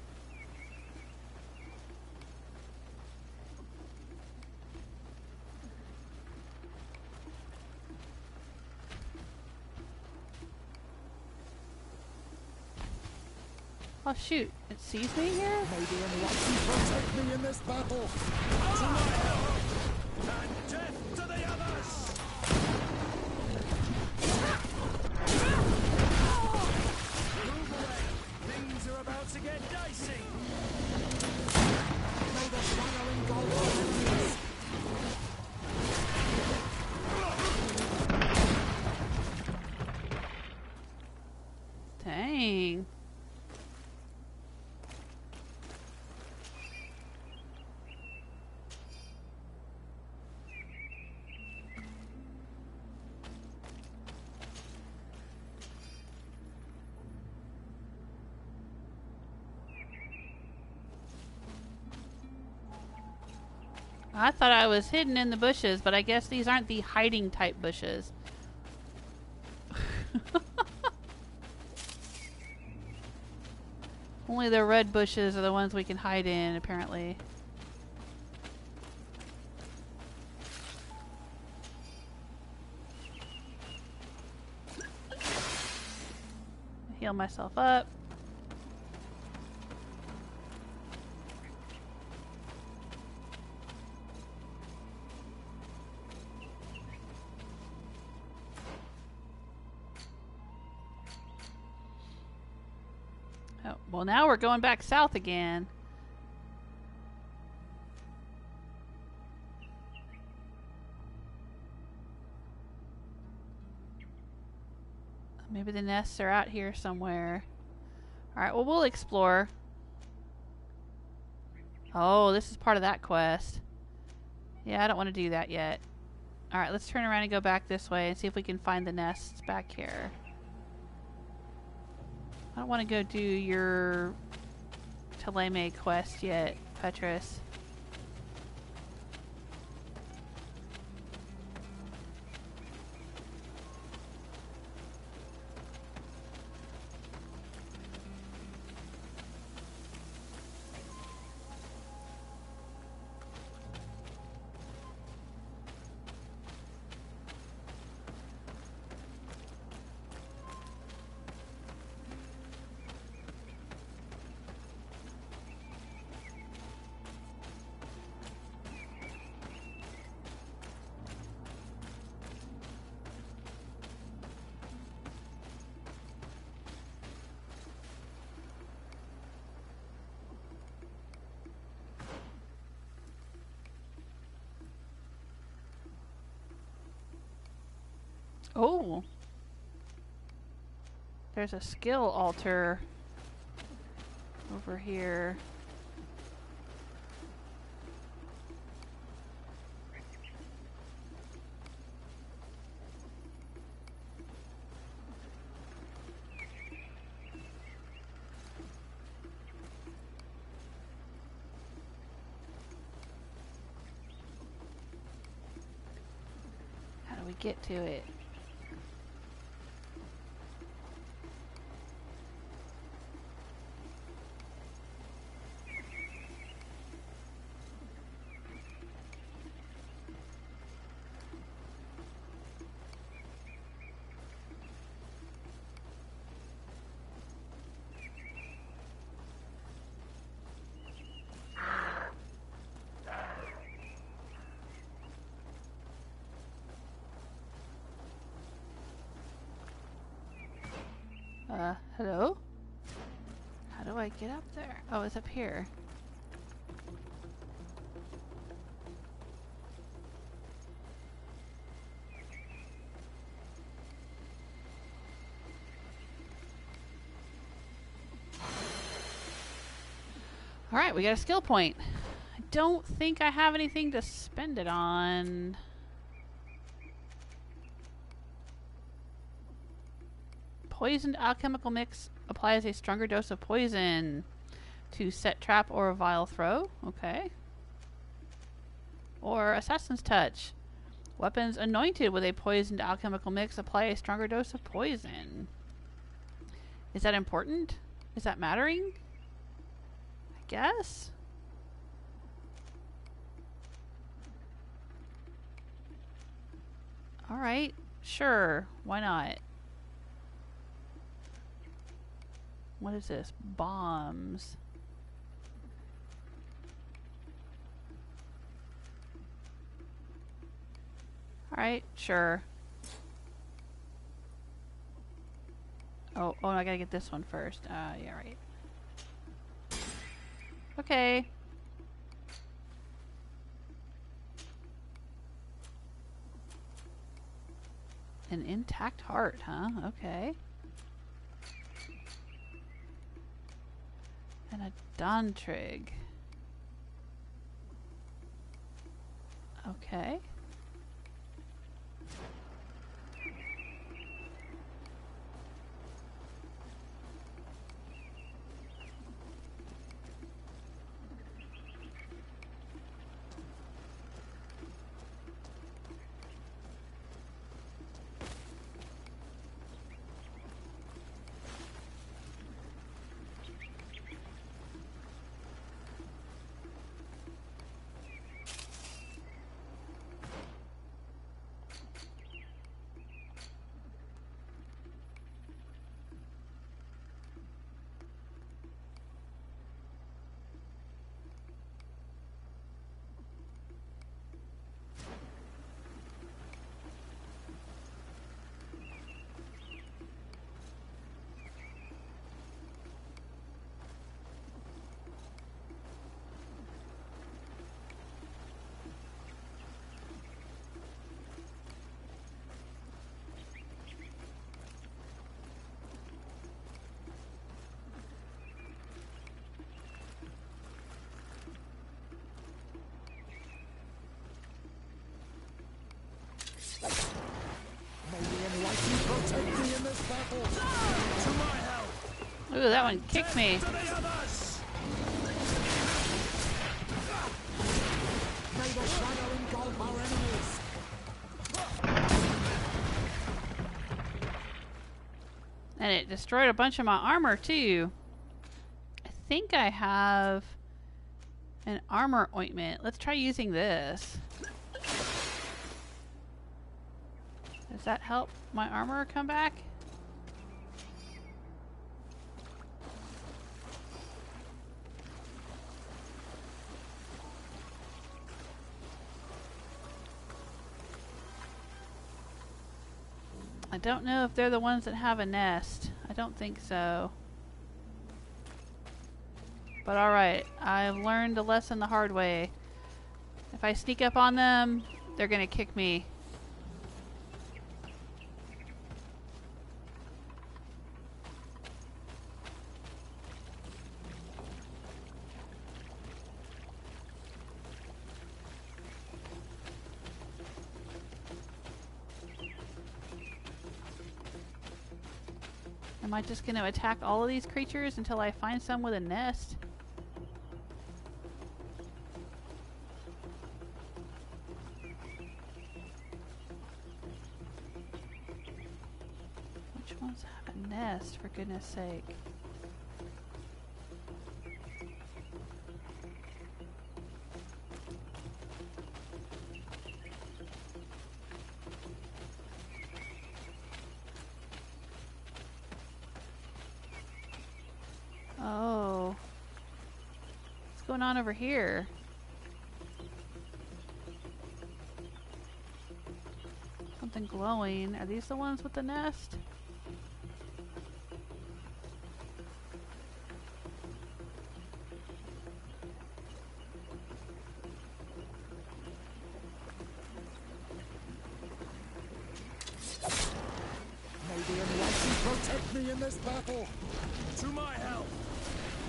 Oh shoot, it sees me here? Maybe unlucky protect me in this battle. To my help. And death to the others! Move away! Things are about to get dicey! May the shadow engulf us! Dang. I thought I was hidden in the bushes, but I guess these aren't the hiding type bushes. Only the red bushes are the ones we can hide in, apparently. Heal myself up. Oh, well, now we're going back south again. Maybe the nests are out here somewhere. Alright, well, we'll explore. Oh, this is part of that quest. Yeah, I don't want to do that yet. Alright, let's turn around and go back this way and see if we can find the nests back here. I don't want to go do your Theleme quest yet, Petrus. Oh, there's a skill altar over here. How do we get to it? Hello? How do I get up there? Oh, it's up here. Alright, we got a skill point. I don't think I have anything to spend it on. Poisoned alchemical mix applies a stronger dose of poison to set trap or a vile throw. Okay. Or Assassin's Touch. Weapons anointed with a poisoned alchemical mix apply a stronger dose of poison. Is that important? Is that mattering? I guess. Alright. Sure. Why not? What is this? Bombs. Alright, sure. Oh, I gotta get this one first. Yeah, right. Okay. An intact heart, huh? Okay. And a Dantrig. Okay. Ooh, that one kicked me. And it destroyed a bunch of my armor too. I think I have an armor ointment. Let's try using this. Does that help my armor come back? I don't know if they're the ones that have a nest. I don't think so. But alright, I've learned a lesson the hard way. If I sneak up on them, they're gonna kick me. Am I just going to attack all of these creatures until I find some with a nest? Which ones have a nest, for goodness sake? Oh. What's going on over here? Something glowing. Are these the ones with the nest? May the Enlightened protect me in this battle. To my help!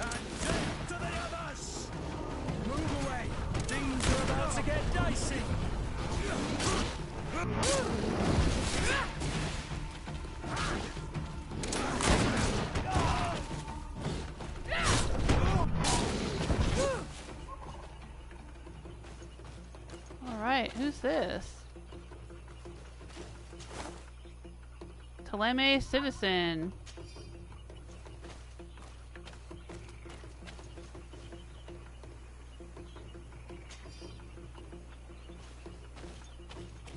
And death to the others! Move away. Things are about to get dicey. Alright, who's this? Theleme citizen.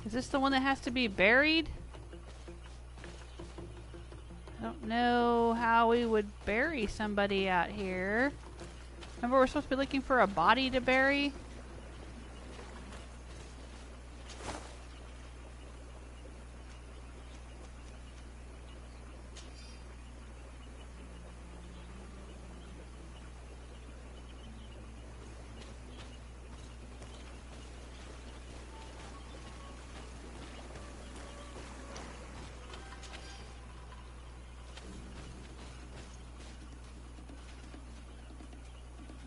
Is this the one that has to be buried? I don't know how we would bury somebody out here. Remember, we're supposed to be looking for a body to bury?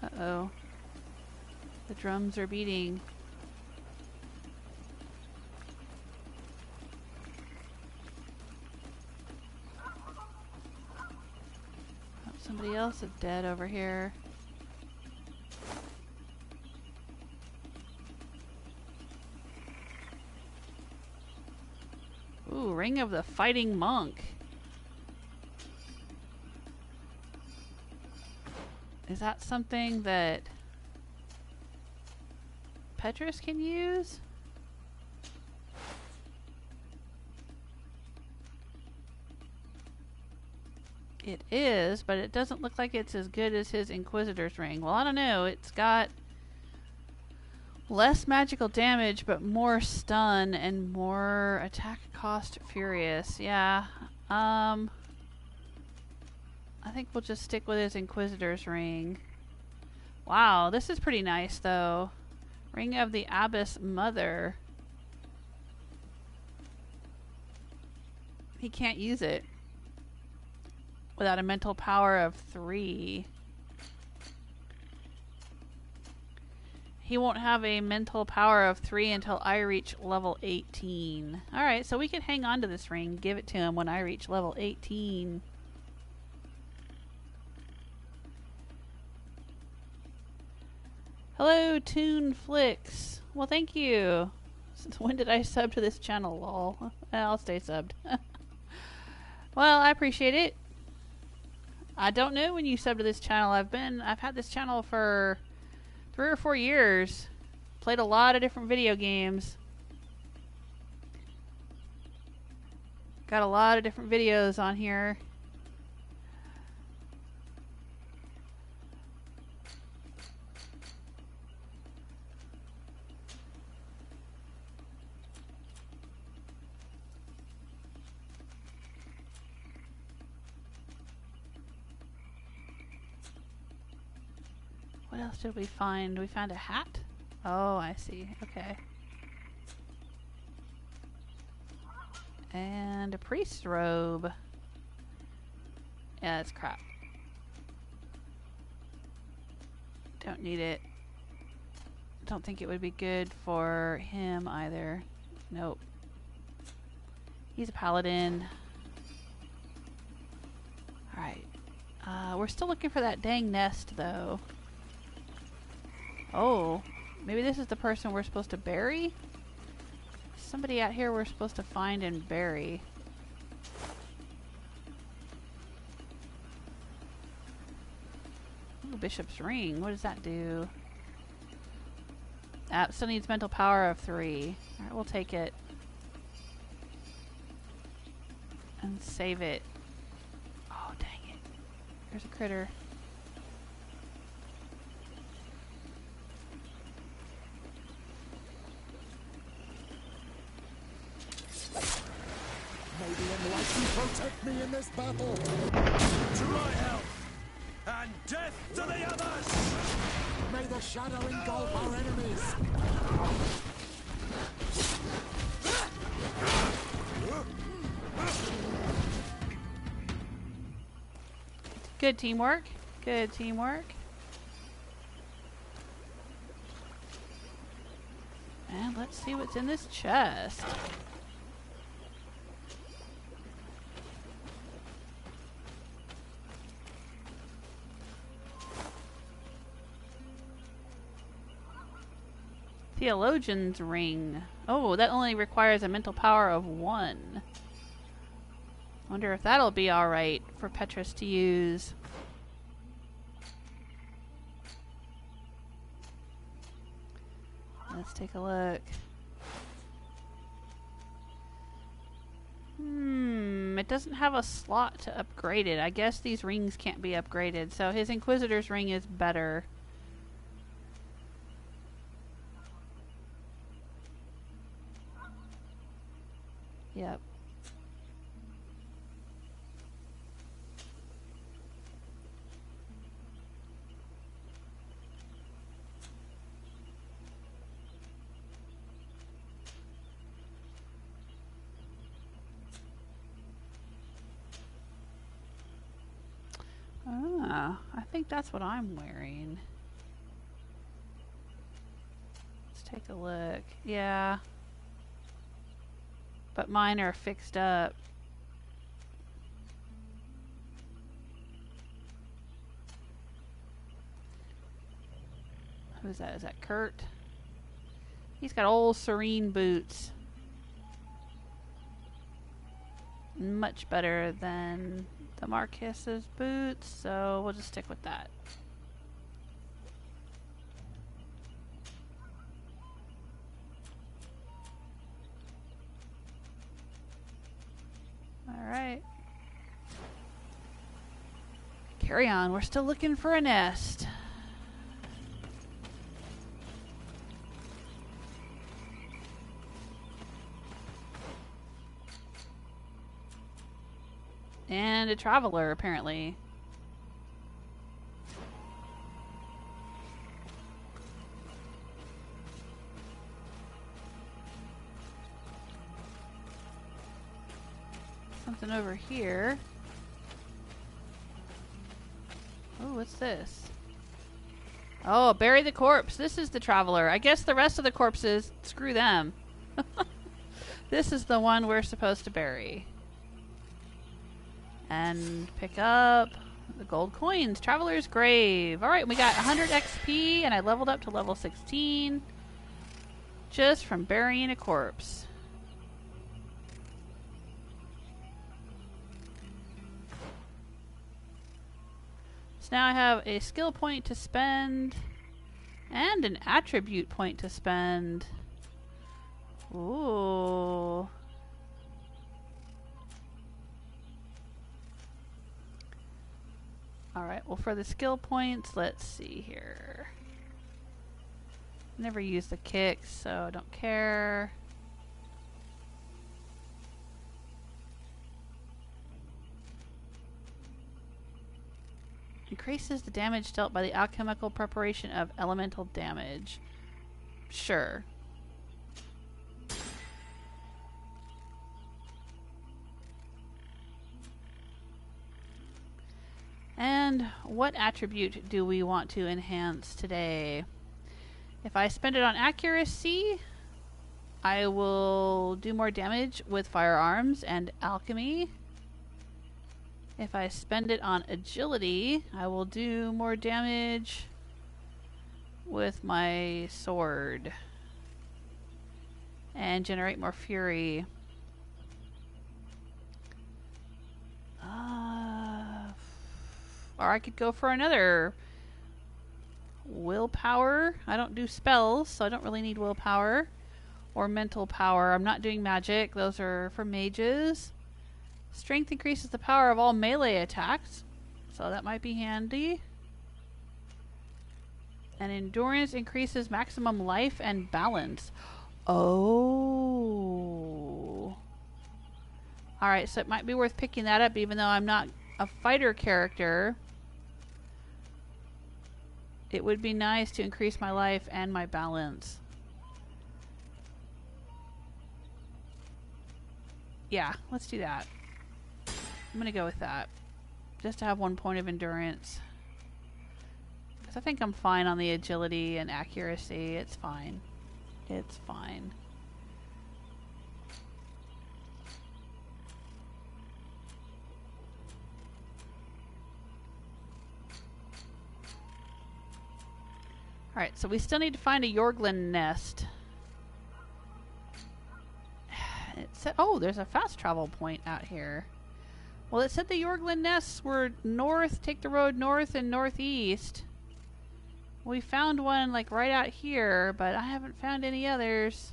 Uh-oh. The drums are beating. Oh, somebody else is dead over here. Ooh, Ring of the Fighting Monk. Is that something that Petrus can use? It is, but it doesn't look like it's as good as his Inquisitor's Ring. Well, I don't know. It's got less magical damage, but more stun and more attack cost furious. Yeah. I think we'll just stick with his Inquisitor's Ring. Wow, this is pretty nice, though. Ring of the Abbess Mother. He can't use it without a mental power of 3. He won't have a mental power of 3 until I reach level 18. Alright, so we can hang on to this ring, give it to him when I reach level 18. Hello, Toon Flicks. Well, thank you. Since when did I sub to this channel, lol? I'll stay subbed. Well, I appreciate it. I don't know when you sub to this channel. I've had this channel for 3 or 4 years. Played a lot of different video games. Got a lot of different videos on here. What else did we find? We found a hat? Oh, I see. Okay. And a priest's robe. Yeah, that's crap. Don't need it. Don't think it would be good for him either. Nope. He's a paladin. Alright. We're still looking for that dang nest, though. Oh, maybe this is the person we're supposed to bury? Somebody out here we're supposed to find and bury. Ooh, Bishop's Ring. What does that do? Still needs mental power of 3. Alright, we'll take it. And save it. Oh, dang it. There's a critter. May the enlightened protect me in this battle. To my help, and death to the others! May the shadow engulf our enemies. Good teamwork. Good teamwork. And let's see what's in this chest. Theologian's Ring. Oh, that only requires a mental power of 1. Wonder if that'll be alright for Petrus to use. Let's take a look. It doesn't have a slot to upgrade it. I guess these rings can't be upgraded, so his Inquisitor's Ring is better. Yep. Ah, I think that's what I'm wearing. Let's take a look. Yeah. But mine are fixed up. Who's that? Is that Kurt? He's got old serene boots. Much better than the Marquis's boots, so we'll just stick with that. Alright. Carry on, we're still looking for a nest. And a traveler, apparently. Something over here. Oh, what's this? Oh, bury the corpse. This is the traveler. I guess the rest of the corpses, screw them. This is the one we're supposed to bury. And pick up The gold coins. Traveler's Grave. Alright, we got 100 XP, and I leveled up to level 16 just from burying a corpse. So now I have a skill point to spend and an attribute point to spend. Ooh. Alright, well for the skill points, let's see here. Never used the kicks, so I don't care. Increases the damage dealt by the alchemical preparation of elemental damage. Sure. And what attribute do we want to enhance today? If I spend it on accuracy, I will do more damage with firearms and alchemy. If I spend it on agility, I will do more damage with my sword and generate more fury. Or I could go for another willpower. I don't do spells, so I don't really need willpower. Or mental power. I'm not doing magic. Those are for mages. Strength increases the power of all melee attacks, so that might be handy. And endurance increases maximum life and balance. Oh. Alright, so it might be worth picking that up even though I'm not a fighter character. It would be nice to increase my life and my balance. Yeah, let's do that. I'm gonna go with that. Just to have 1 point of endurance. Because I think I'm fine on the agility and accuracy. It's fine. It's fine. Alright, so we still need to find a Yorglin nest. It said, oh, there's a fast travel point out here. Well, it said the Yorglin nests were north, take the road north and northeast. We found one like right out here, but I haven't found any others.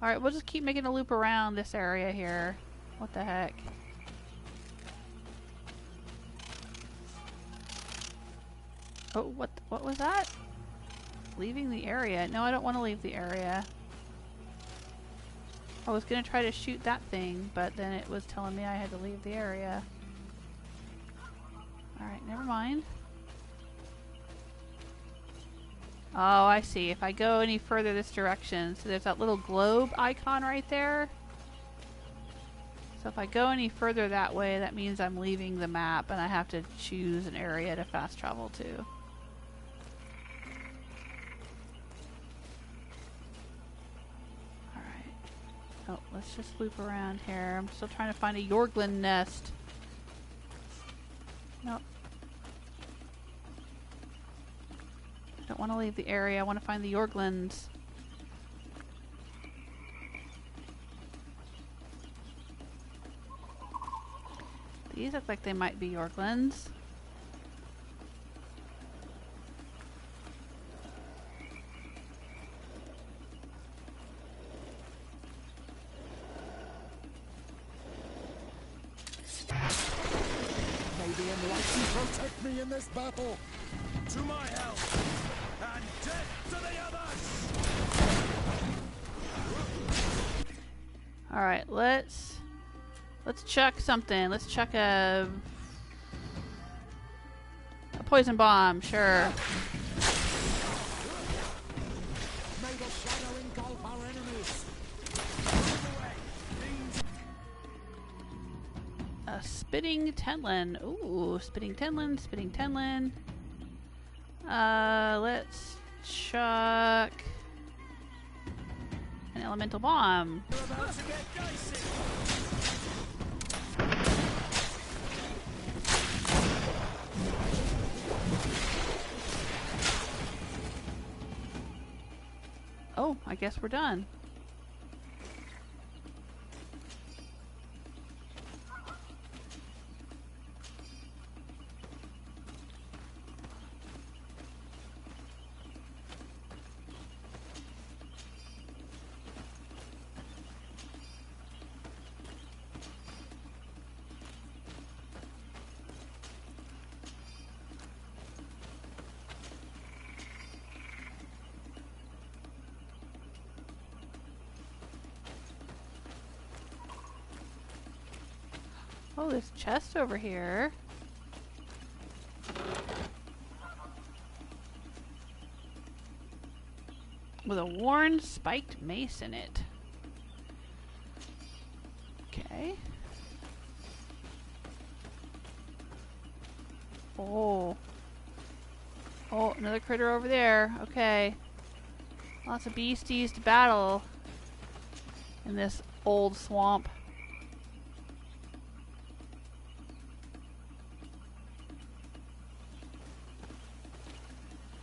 Alright, we'll just keep making a loop around this area here. What the heck? Oh, what was that? Leaving the area. No, I don't want to leave the area. I was going to try to shoot that thing, but then it was telling me I had to leave the area. Alright, never mind. Oh, I see. If I go any further this direction, so there's that little globe icon right there. So if I go any further that way, that means I'm leaving the map and I have to choose an area to fast travel to. Oh, let's just loop around here. I'm still trying to find a Yorglin nest. Nope. I don't want to leave the area. I want to find the Yorglins. These look like they might be Yorglins. Protect me in this battle! To my help! And death to the others! Alright, let's chuck something. Let's chuck a poison bomb, sure. May the shadow engulf our enemies! A spitting tenlin. Ooh, spitting tenlin, spitting tenlin. Let's chuck an elemental bomb. You're about to get dicey! Oh, I guess we're done. Oh, there's a chest over here. With a worn spiked mace in it. Okay. Oh. Oh, another critter over there. Okay. Lots of beasties to battle in this old swamp.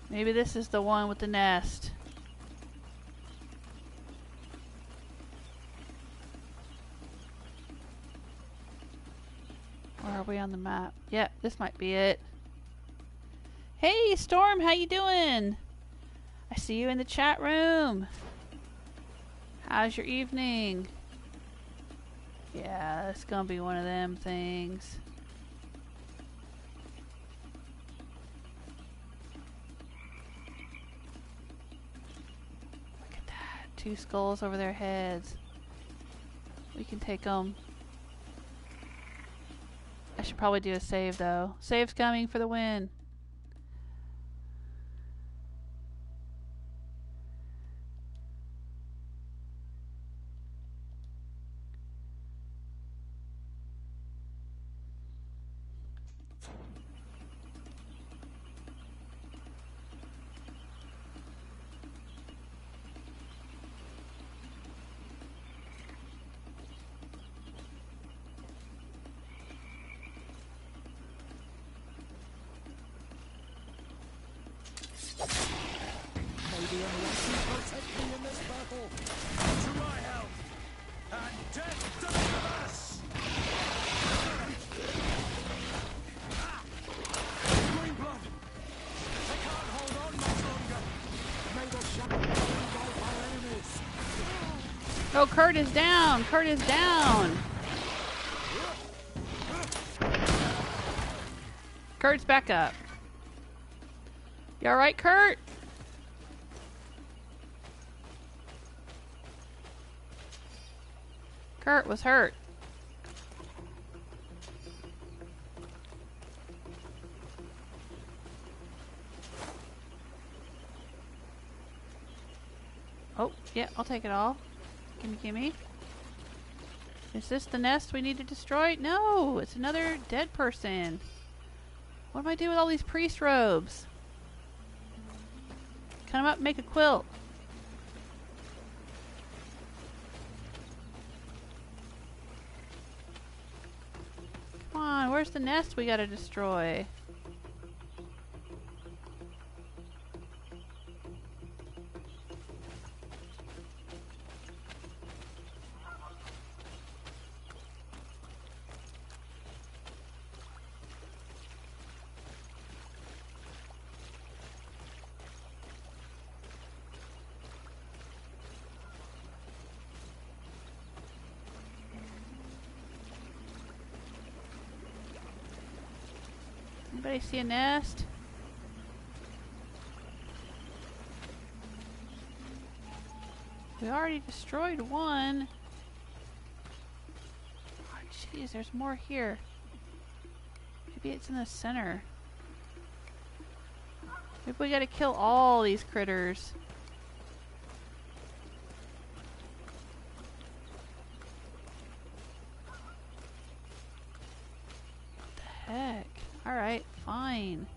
Maybe this is the one with the nest. Where are we on the map? Yep, this might be it. Hey, Storm, how you doing? I see you in the chat room. How's your evening? Yeah, it's gonna be one of them things. Look at that. 2 skulls over their heads. We can take them. I should probably do a save though. Save's coming for the win. Maybe unless you protect me in this battle. To my help! And death to the us! Green blood! They can't hold on much longer! Made us shadow by our enemies! Oh, Kurt is down! Kurt is down! Kurt's back up. You alright, Kurt? Kurt was hurt. Oh, yeah, I'll take it all. Gimme, gimme. Is this the nest we need to destroy? No, it's another dead person. What do I do with all these priest robes? Cut them up and make a quilt. Come on, where's the nest we gotta destroy? Anybody see a nest? We already destroyed one. Oh, jeez, there's more here. Maybe it's in the center. Maybe we gotta kill all these critters. What the heck? Alright, fine.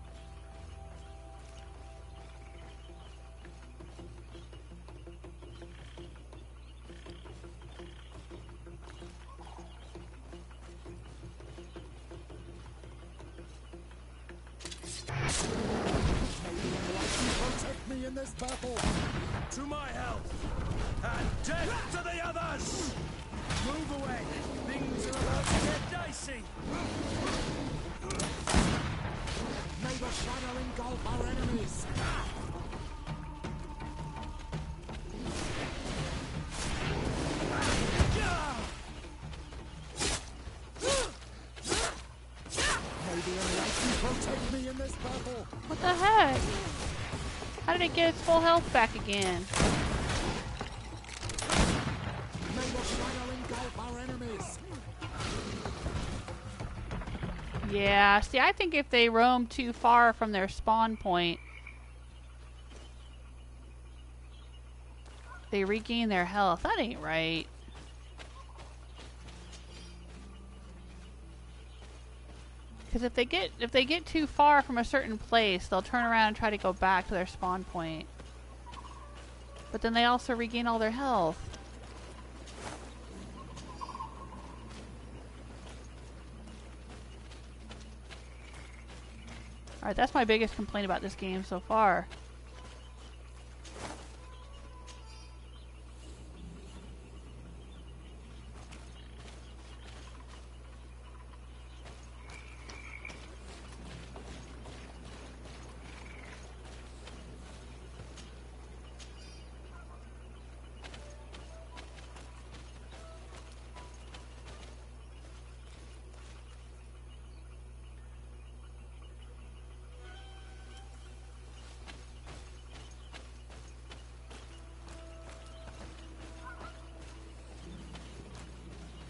Protect me in in this battle. To my help. And death to the others! Move away. Things are about to get dicey. May the shadow engulf our enemies. May the enlightened protect me in this battle. What the heck? How did it get its full health back again? May the shadow engulf our enemies. Yeah, see, I think if they roam too far from their spawn point, they regain their health. That ain't right. Because if they get too far from a certain place, they'll turn around and try to go back to their spawn point. But then they also regain all their health. Alright, that's my biggest complaint about this game so far.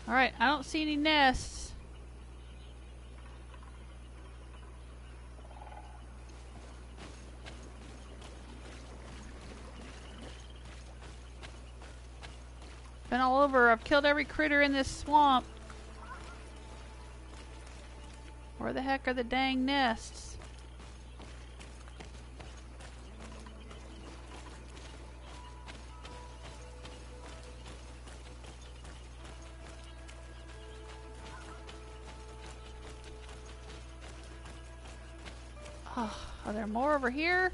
Alright, I don't see any nests. Been all over. I've killed every critter in this swamp. Where the heck are the dang nests? Oh, are there more over here?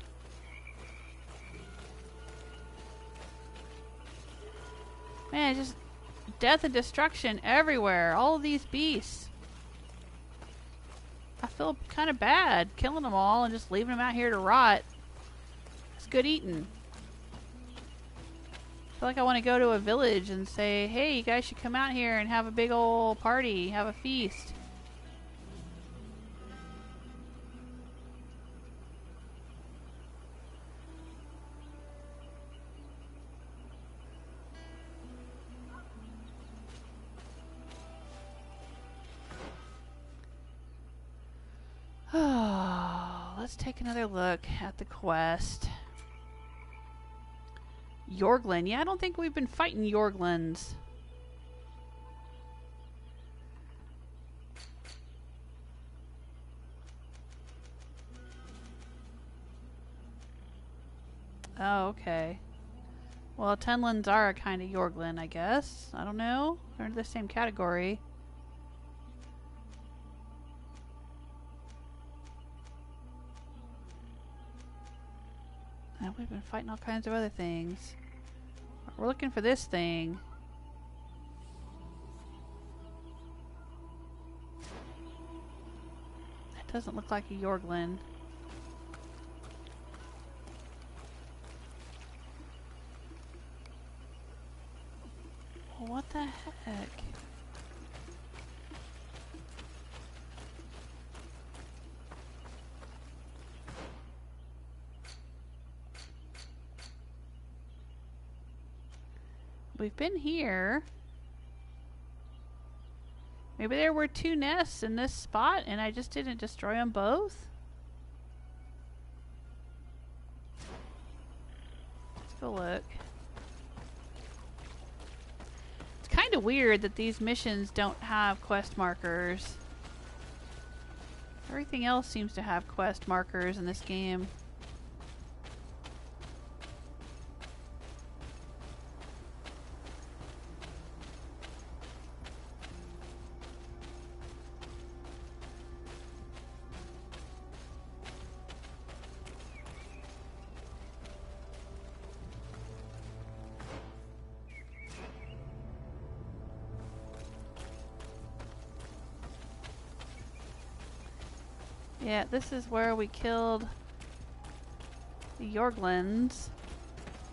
Man, just death and destruction everywhere. All of these beasts. I feel kind of bad killing them all and just leaving them out here to rot. It's good eating. I feel like I want to go to a village and say, hey, you guys should come out here and have a big old party, have a feast. Let's take another look at the quest. Yorglin. Yeah, I don't think we've been fighting Yorglins. Oh, okay. Well, Tenlins are a kind of Yorglin, I guess. I don't know. They're in the same category. And we've been fighting all kinds of other things. We're looking for this thing. It doesn't look like a Yorglin. Well, what the heck? We've been here. Maybe there were two nests in this spot and I just didn't destroy them both? Let's go look. It's kind of weird that these missions don't have quest markers. Everything else seems to have quest markers in this game. Yeah, this is where we killed the Yorglins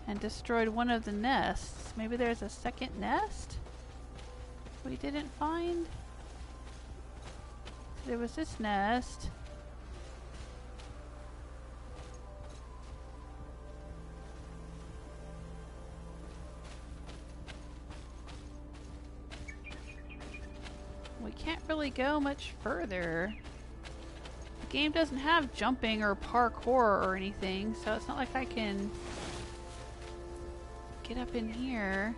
and destroyed one of the nests. Maybe there's a second nest we didn't find? There was this nest. We can't really go much further. The game doesn't have jumping or parkour or anything, so it's not like I can get up in here.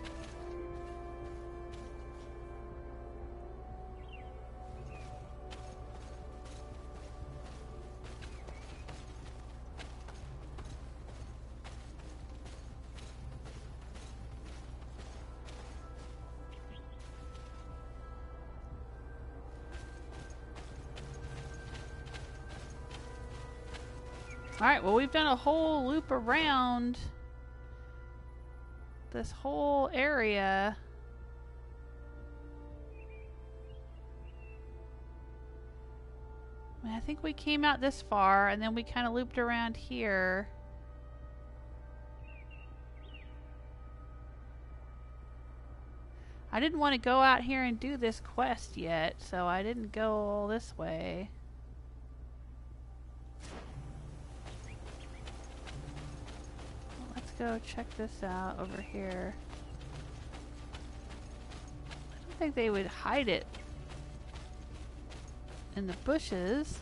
Alright, well, we've done a whole loop around this whole area. I mean, I think we came out this far and then we kind of looped around here. I didn't want to go out here and do this quest yet, so I didn't go all this way. Go check this out over here. I don't think they would hide it in the bushes.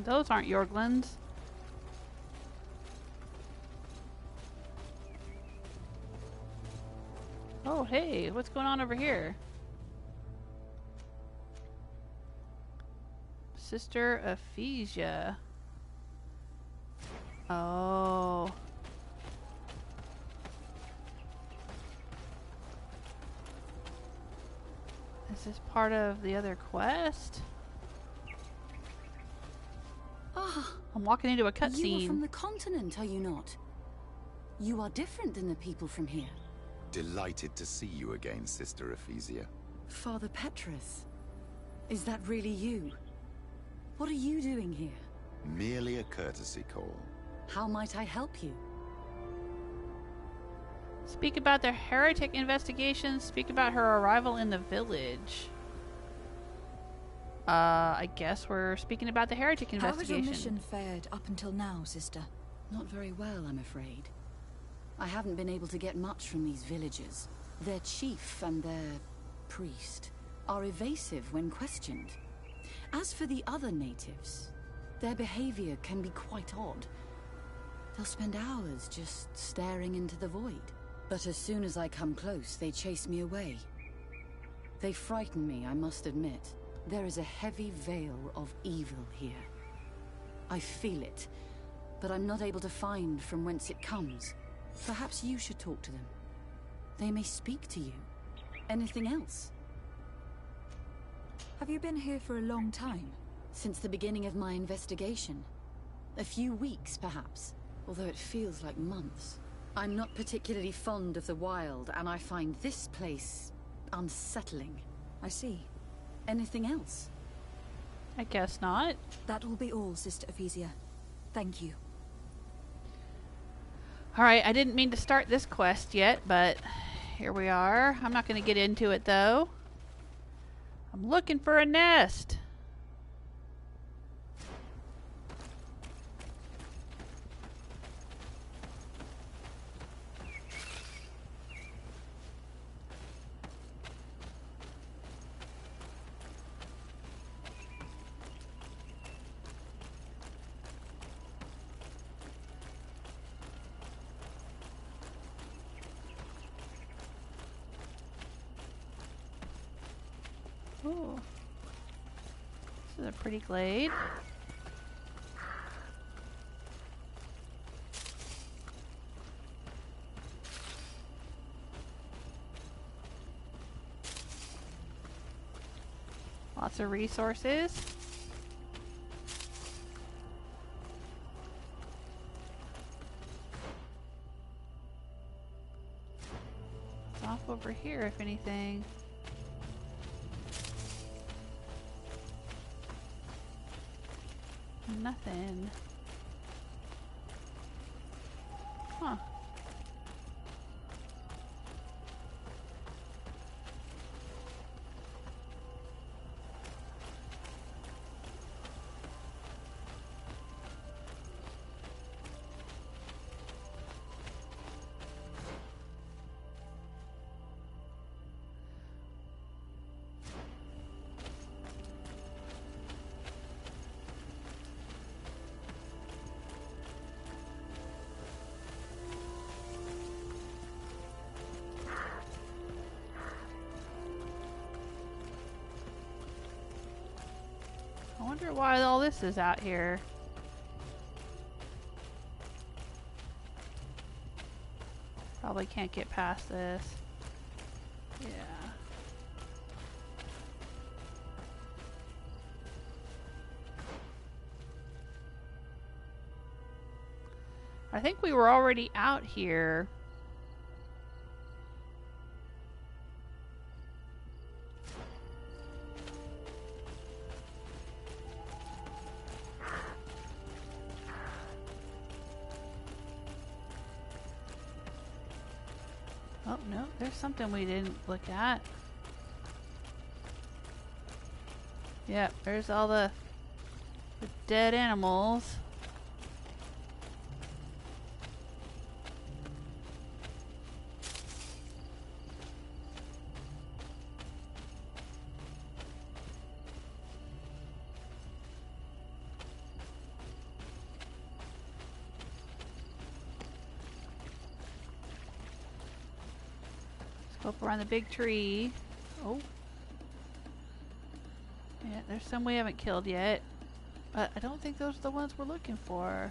Those aren't Yorglins. Oh, hey, what's going on over here? Sister Ephesia. Oh. Is this part of the other quest? Ah, I'm walking into a you cutscene. are from the continent, are you not? You are different than the people from here. Delighted to see you again, Sister Ephesia. Father Petrus, is that really you? What are you doing here? Merely a courtesy call. How might I help you? Speak about their heretic investigation. Speak about her arrival in the village. I guess we're speaking about the heretic investigation. How has your mission fared up until now, sister? Not very well, I'm afraid. I haven't been able to get much from these villagers. Their chief and their priest are evasive when questioned. As for the other natives, their behavior can be quite odd. They'll spend hours just staring into the void. But as soon as I come close, they chase me away. They frighten me, I must admit. There is a heavy veil of evil here. I feel it, but I'm not able to find from whence it comes. Perhaps you should talk to them. They may speak to you. Anything else? Have you been here for a long time? Since the beginning of my investigation. A few weeks, perhaps, although it feels like months. I'm not particularly fond of the wild, and I find this place unsettling. I see. Anything else? I guess not. That will be all, Sister Ephesia. Thank you. Alright, I didn't mean to start this quest yet, but here we are. I'm not going to get into it, though. I'm looking for a nest. This is a pretty glade. Lots of resources. It's off over here, if anything. Nothing. Huh. I wonder why all this is out here. Probably can't get past this. Yeah. I think we were already out here. Oh, no, there's something we didn't look at. Yep, there's all the dead animals. Go up around the big tree. Oh. Yeah, there's some we haven't killed yet. But I don't think those are the ones we're looking for.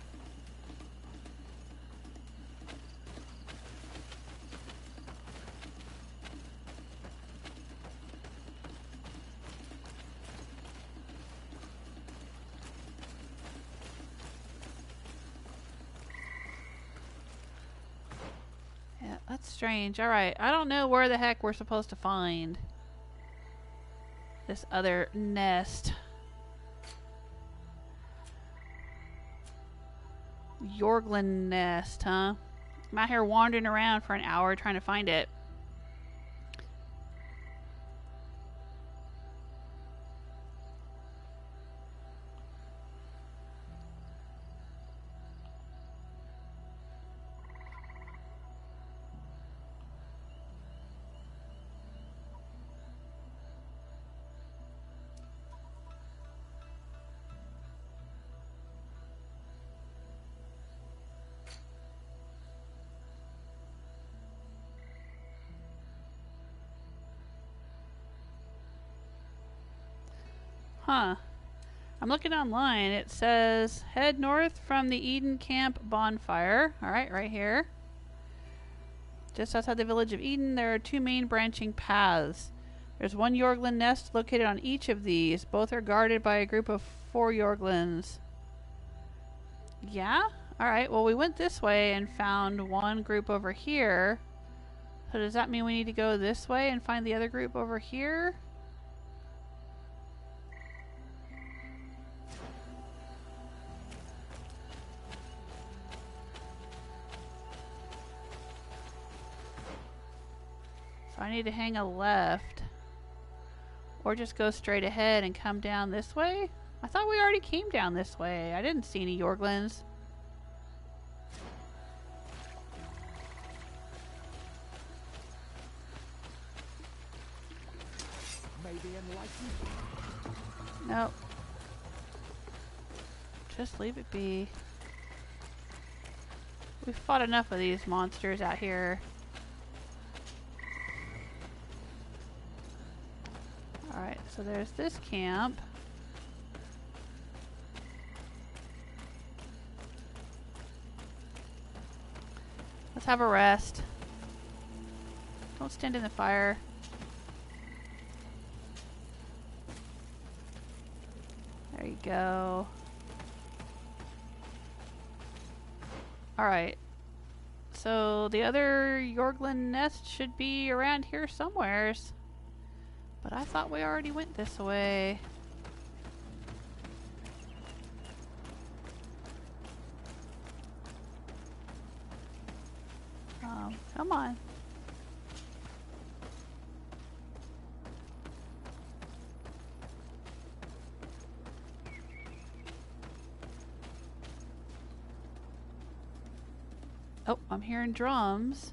That's strange. Alright, I don't know where the heck we're supposed to find this other nest. Yorglin nest, huh? I'm out here wandering around for an hour trying to find it. Huh. I'm looking online. It says, head north from the Eden Camp bonfire. Alright, right here. Just outside the village of Eden, there are two main branching paths. There's one Yorglin nest located on each of these. Both are guarded by a group of 4 Yorglins. Yeah? Alright, well we went this way and found one group over here. So does that mean we need to go this way and find the other group over here? I need to hang a left. Or just go straight ahead and come down this way? I thought we already came down this way. I didn't see any Yorglins. Maybe enlightened. Nope. Just leave it be. We've fought enough of these monsters out here. Alright, so there's this camp. have a rest. Don't stand in the fire. There you go. Alright. So the other Yorglin nest should be around here somewheres. But I thought we already went this way. Come on. Oh, I'm hearing drums.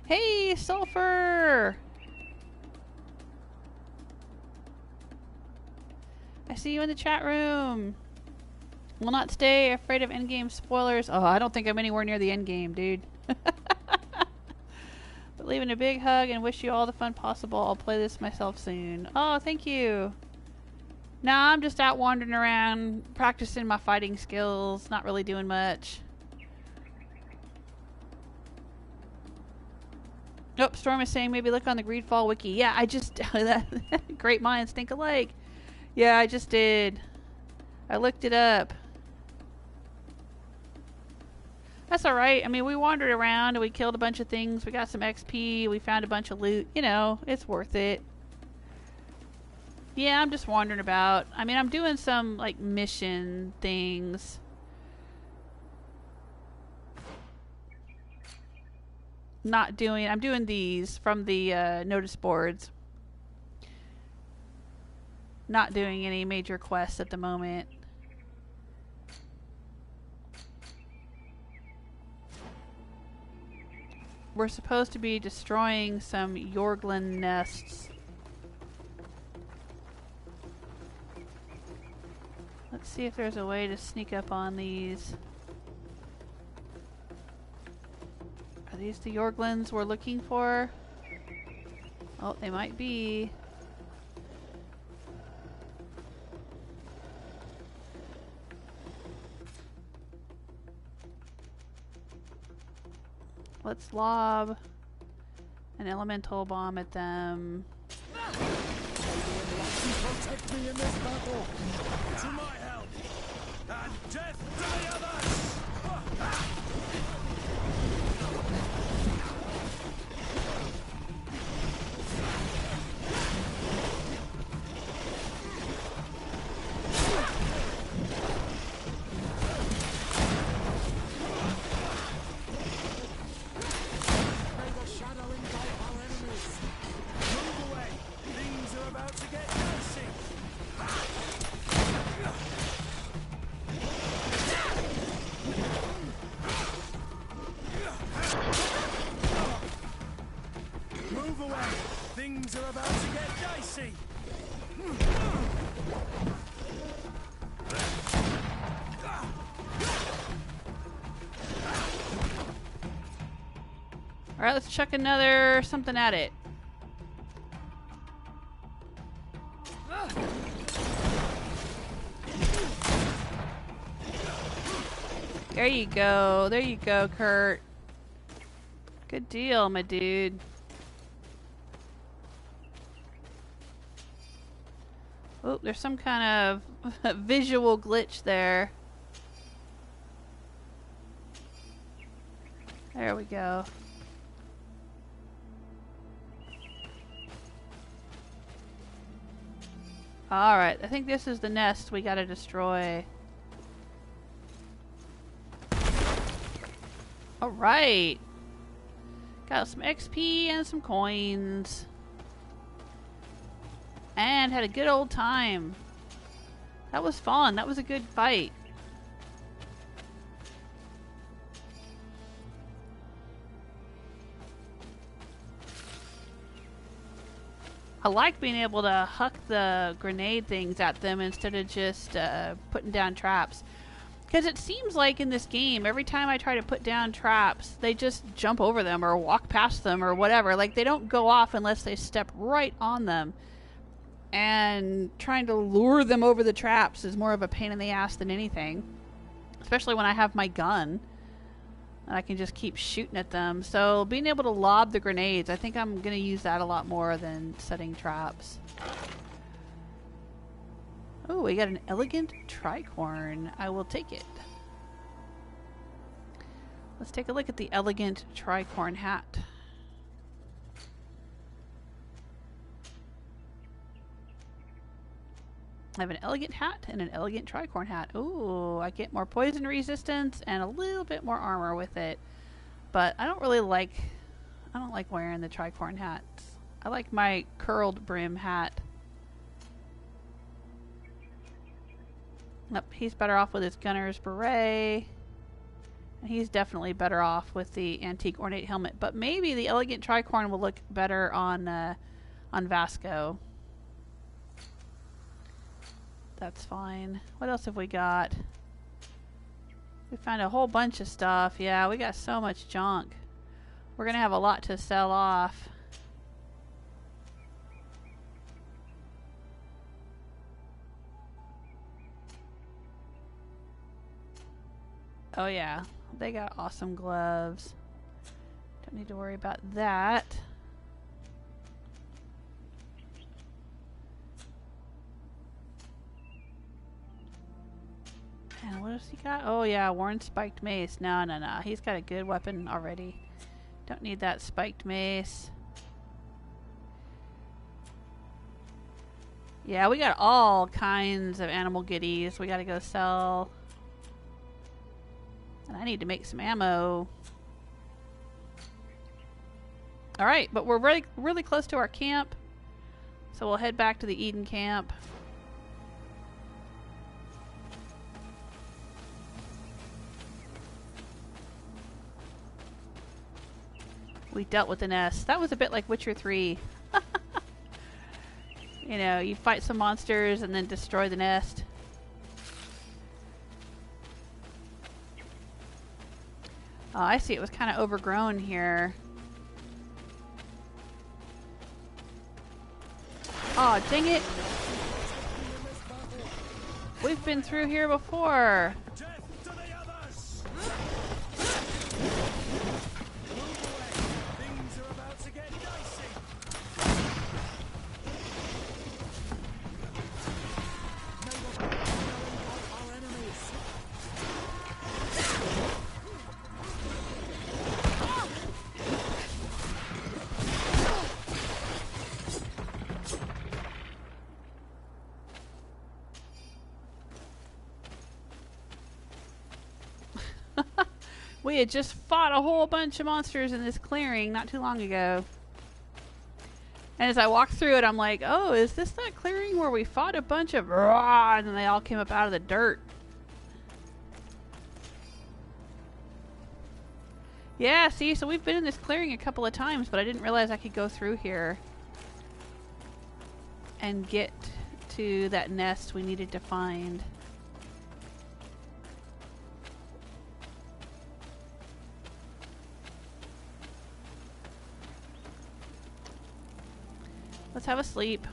Hey, Sulfur! I see you in the chat room. Will not stay, afraid of endgame spoilers. Oh, I don't think I'm anywhere near the endgame, dude. But leaving a big hug and wish you all the fun possible. I'll play this myself soon. Oh, thank you. Nah, I'm just out wandering around, practicing my fighting skills, not really doing much. Oh, Storm is saying maybe look on the GreedFall wiki. Yeah, I just... Great minds think alike. Yeah, I just did. I looked it up. That's alright. I mean, we wandered around and we killed a bunch of things. We got some XP. We found a bunch of loot. You know, it's worth it. Yeah, I'm just wandering about. I mean, I'm doing some, like, mission things. I'm doing these from the notice boards. Not doing any major quests at the moment. We're supposed to be destroying some Yorglin nests. Let's see if there's a way to sneak up on these. Are these the Yorglins we're looking for? Oh, they might be. Let's lob an elemental bomb at them. Protect me in this battle. To my help, and death to the others. Things are about to get dicey. Alright, let's chuck another something at it. There you go. There you go, Kurt. Good deal, my dude. Oh, there's some kind of visual glitch there. There we go. Alright, I think this is the nest we gotta destroy. Alright. Got some XP and some coins. And had a good old time. That was fun. That was a good fight. I like being able to huck the grenade things at them instead of just putting down traps. Because it seems like in this game, every time I try to put down traps, they just jump over them or walk past them or whatever. Like, they don't go off unless they step right on them. And trying to lure them over the traps is more of a pain in the ass than anything. especially when I have my gun. And I can just keep shooting at them. So being able to lob the grenades, I think I'm going to use that a lot more than setting traps. Oh, we got an elegant tricorn. I will take it. Let's take a look at the elegant tricorn hat. I have an elegant hat and an elegant tricorn hat. Ooh, I get more poison resistance and a little bit more armor with it. But I don't like wearing the tricorn hats. I like my curled brim hat. Nope, he's better off with his gunner's beret. And he's definitely better off with the antique ornate helmet. But maybe the elegant tricorn will look better on Vasco. That's fine. What else have we got? We found a whole bunch of stuff. Yeah, we got so much junk. We're gonna have a lot to sell off. Oh yeah, they got awesome gloves. Don't need to worry about that. And what else he got? Oh yeah, worn spiked mace. No. He's got a good weapon already. Don't need that spiked mace. Yeah, we got all kinds of animal goodies we gotta go sell. And I need to make some ammo. Alright, but we're really close to our camp. So we'll head back to the Eden camp. We dealt with the nest. That was a bit like Witcher 3. You know, you fight some monsters and then destroy the nest. Oh, I see. It was kind of overgrown here. Oh, dang it. We've been through here before. We had just fought a whole bunch of monsters in this clearing not too long ago. And as I walked through it, I'm like, oh, is this that clearing where we fought a bunch of raw and then they all came up out of the dirt? Yeah, see, so we've been in this clearing a couple of times, but I didn't realize I could go through here and get to that nest we needed to find. Let's have a sleep.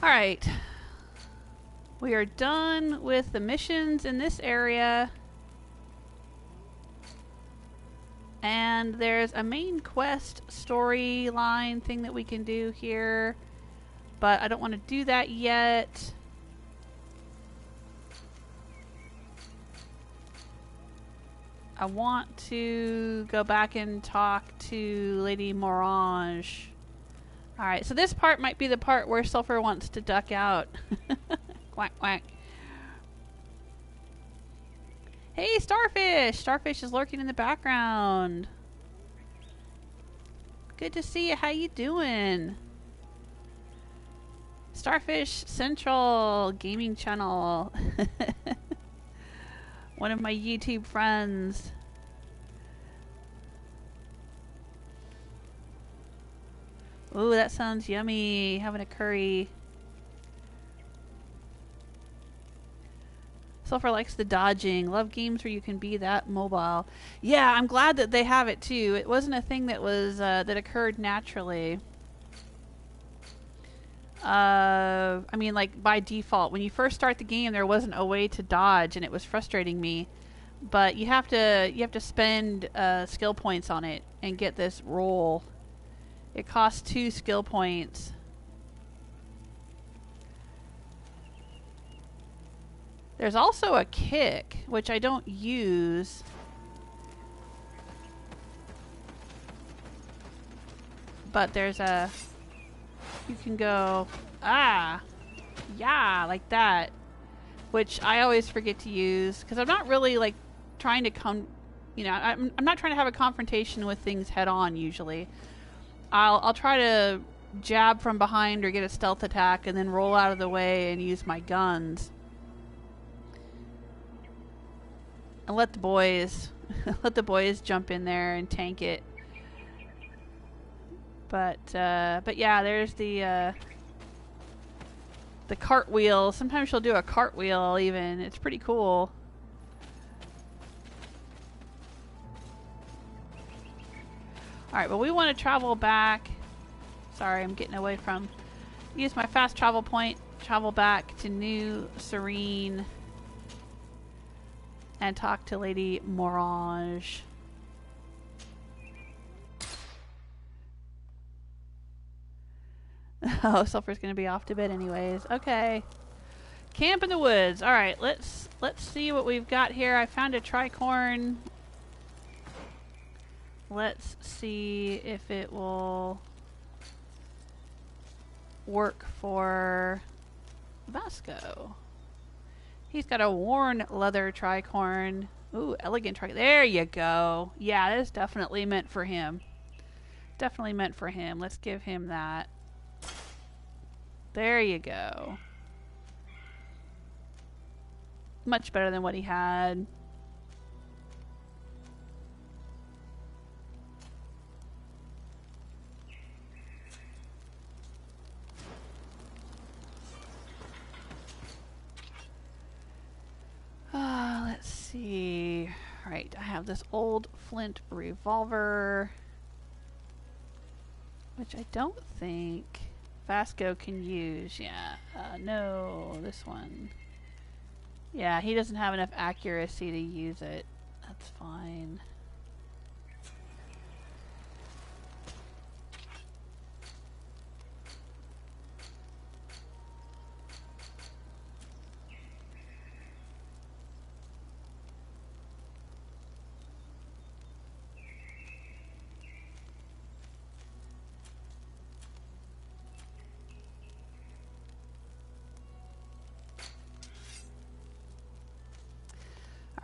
Alright. We are done with the missions in this area. And there's a main quest storyline thing that we can do here. But I don't want to do that yet. I want to go back and talk to Lady Morange. Alright, so this part might be the part where Sulfur wants to duck out. Quack, quack. Hey, Starfish! Starfish is lurking in the background. Good to see you. How you doing? Starfish Central Gaming Channel. One of my YouTube friends. Ooh, that sounds yummy. Having a curry. Sulfur likes the dodging. Love games where you can be that mobile. Yeah, I'm glad that they have it too. It wasn't a thing that was that occurred naturally. I mean, like, by default, when you first start the game, there wasn't a way to dodge, and it was frustrating me. But you have to spend skill points on it and get this roll. It costs 2 skill points. There's also a kick, which I don't use. But there's a... You can go... Ah! Yeah, like that. Which I always forget to use. Because I'm not really, like, trying to come... You know, I'm not trying to have a confrontation with things head on, usually. I'll try to jab from behind or get a stealth attack and then roll out of the way and use my guns. And let the boys... let the boys jump in there and tank it. But yeah, there's the cartwheel. Sometimes she'll do a cartwheel even. It's pretty cool. Alright, but we want to travel back. Sorry, I'm getting away from... Use my fast travel point. Travel back to New Serene. And talk to Lady Morange. Oh, Sulfur's gonna be off to bed anyways. Okay. Camp in the woods. Alright, let's see what we've got here. I found a tricorn. Let's see if it will work for Vasco. He's got a worn leather tricorn. Ooh, elegant tricorn. There you go. Yeah, that is definitely meant for him. Definitely meant for him. Let's give him that. There you go. Much better than what he had. Let's see. Right, I have this old flint revolver, which I don't think Vasco can use. Yeah, no, this one. Yeah, he doesn't have enough accuracy to use it. That's fine.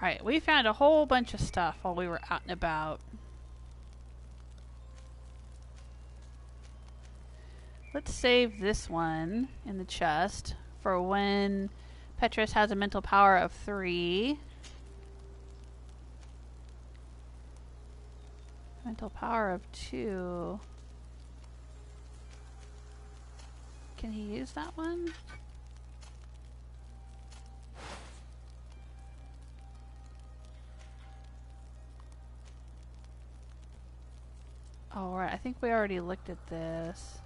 Alright, we found a whole bunch of stuff while we were out and about. Let's save this one in the chest for when Petrus has a mental power of 3. Mental power of 2. Can he use that one? Alright, I think we already looked at this.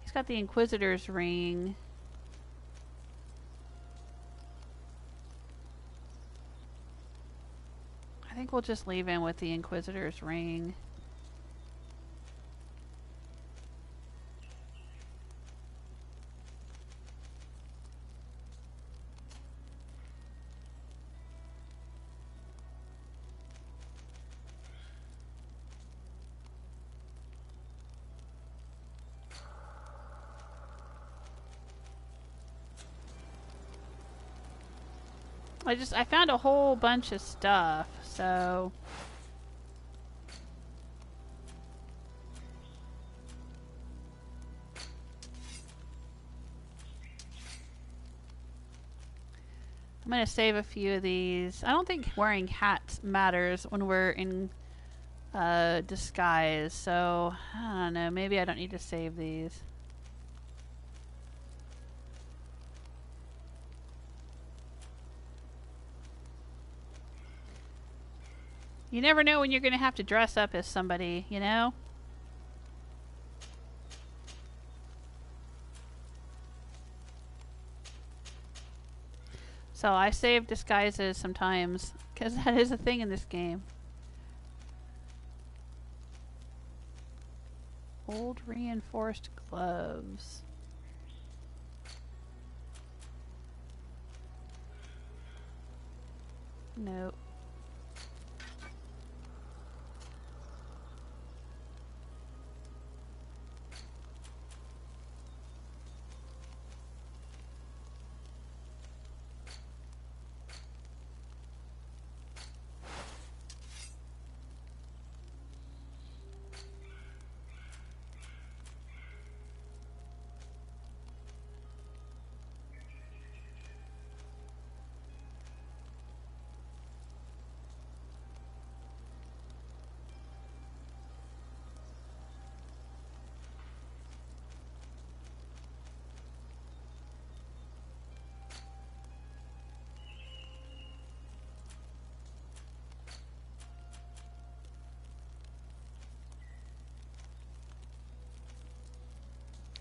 He's got the Inquisitor's ring. I think we'll just leave him with the Inquisitor's ring. I found a whole bunch of stuff, so I'm gonna save a few of these. I don't think wearing hats matters when we're in disguise, so I don't know, maybe I don't need to save these. You never know when you're going to have to dress up as somebody, you know? So I save disguises sometimes, because that is a thing in this game. Old reinforced gloves. Nope.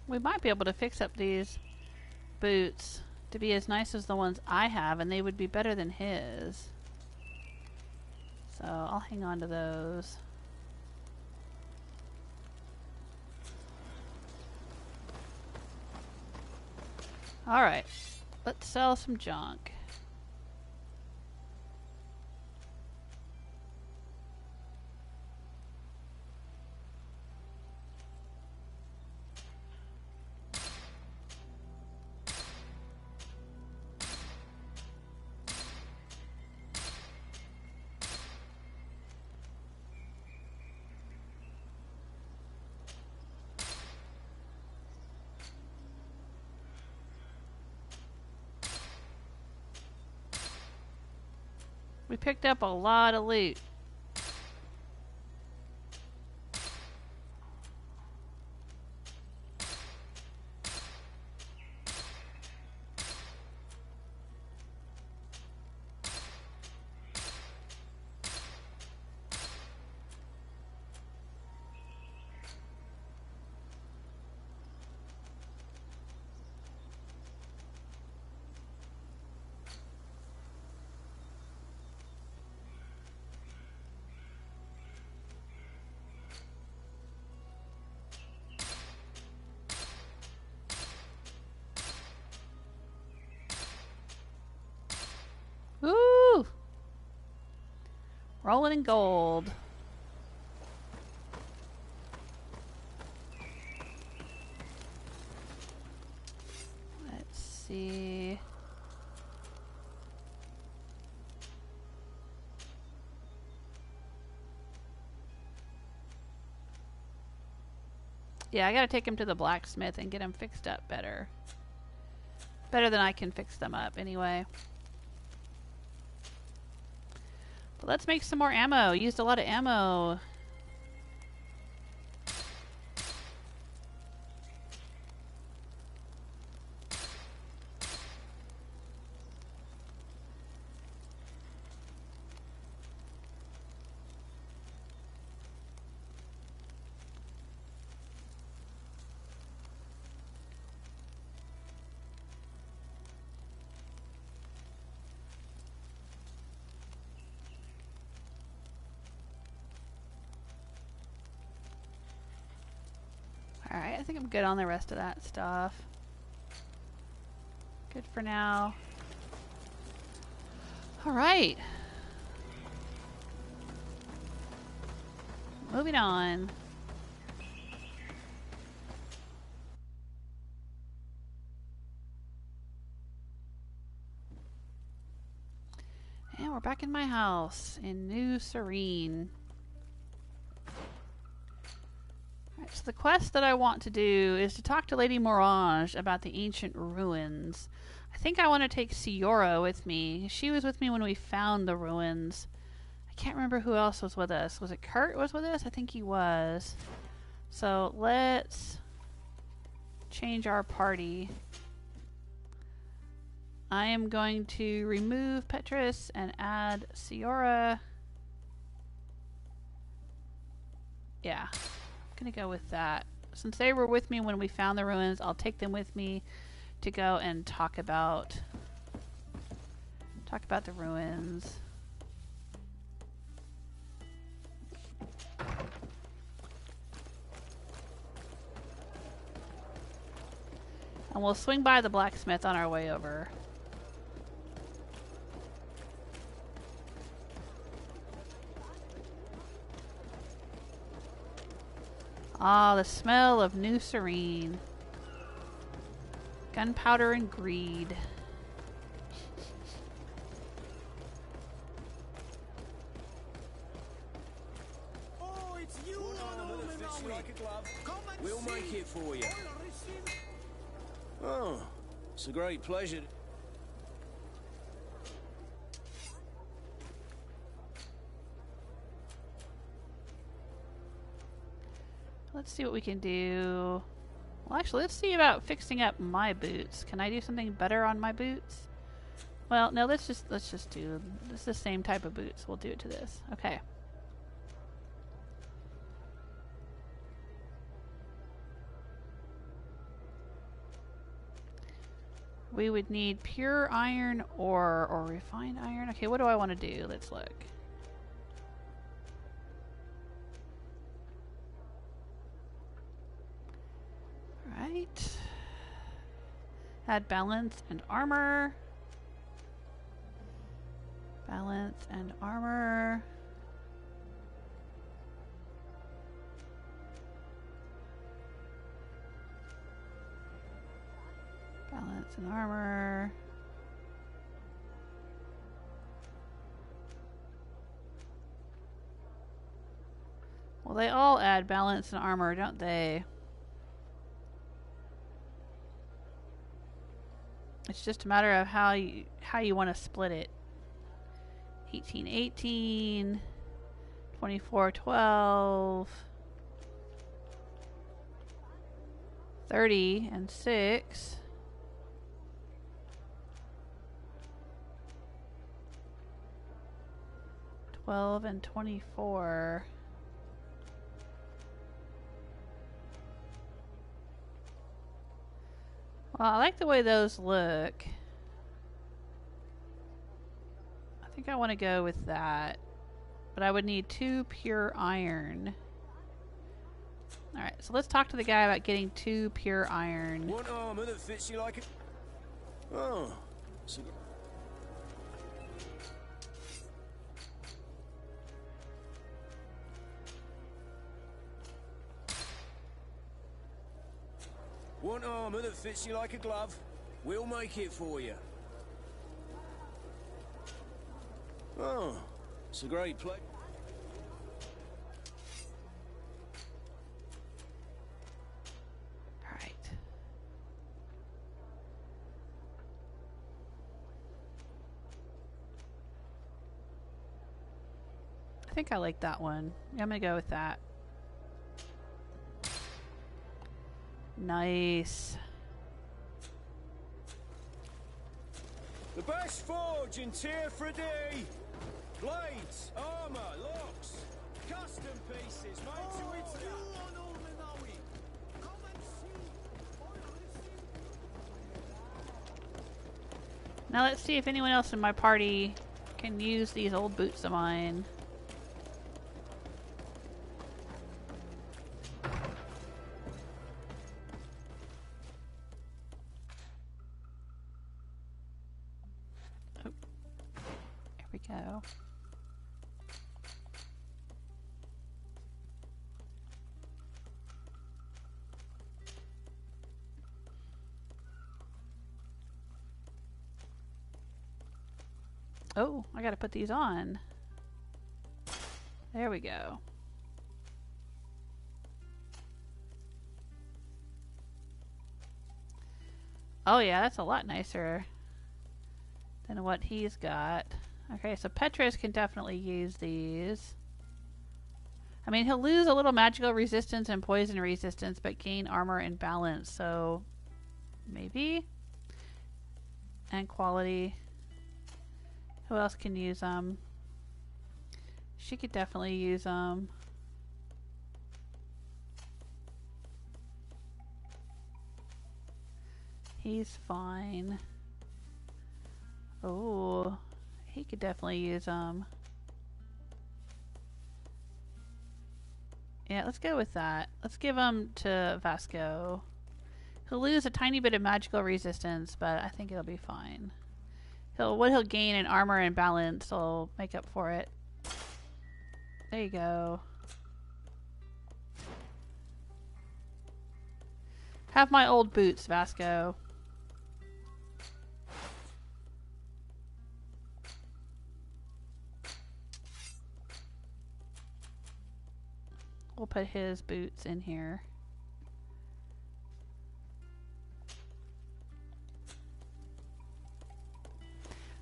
We might be able to fix up these boots to be as nice as the ones I have, and they would be better than his. So I'll hang on to those. Alright, let's sell some junk. We picked up a lot of loot. Ooh! Rolling in gold. Let's see. Yeah, I gotta take him to the blacksmith and get him fixed up better. Better than I can fix them up, anyway. But let's make some more ammo. Used a lot of ammo. Alright, I think I'm good on the rest of that stuff. Good for now. Alright. Moving on. And we're back in my house in New Serene. So the quest that I want to do is to talk to Lady Morange about the ancient ruins. I think I want to take Ciora with me. She was with me when we found the ruins. I can't remember who else was with us. Was it Kurt was with us? I think he was. So let's change our party. I am going to remove Petrus and add Ciora. Yeah. Gonna go with that. Since they were with me when we found the ruins, I'll take them with me to go and talk about Talk about the ruins. And we'll swing by the blacksmith on our way over. Ah, the smell of New Serene. Gunpowder and greed. Oh, it's you, like a glove. We'll make it for you. Oh, it's a great pleasure. Let's see what we can do. Well, actually, let's see about fixing up my boots. Can I do something better on my boots? Well, no, let's just do this is the same type of boots. We'll do it to this. Okay. We would need pure iron or refined iron. Okay, what do I want to do? Let's look. Right. Add balance and armor. Balance and armor. Balance and armor. Well, they all add balance and armor, don't they? It's just a matter of how you want to split it. 18-18, 24-12, 30 and 6. 12 and 24. Well, I like the way those look. I think I want to go with that. But I would need 2 pure iron. Alright, so let's talk to the guy about getting 2 pure iron. Want armor that fits you like a... Oh. So... Want armor that fits you like a glove? We'll make it for you. Oh, it's a great place. All right. I think I like that one. Yeah, I'm gonna go with that. Nice. The best forge in Tier 3D. Blades, armor, locks, custom pieces made to its... Now let's see if anyone else in my party can use these old boots of mine. Go. Oh, I gotta put these on. There we go. Oh yeah, that's a lot nicer than what he's got. Okay, so Petrus can definitely use these. I mean, he'll lose a little magical resistance and poison resistance, but gain armor and balance, so maybe? And quality. Who else can use them? She could definitely use them. He's fine. Oh. He could definitely use them. Yeah, let's go with that. Let's give them to Vasco. He'll lose a tiny bit of magical resistance, but I think it'll be fine. What he'll gain in armor and balance will make up for it. There you go. Have my old boots, Vasco. We'll put his boots in here.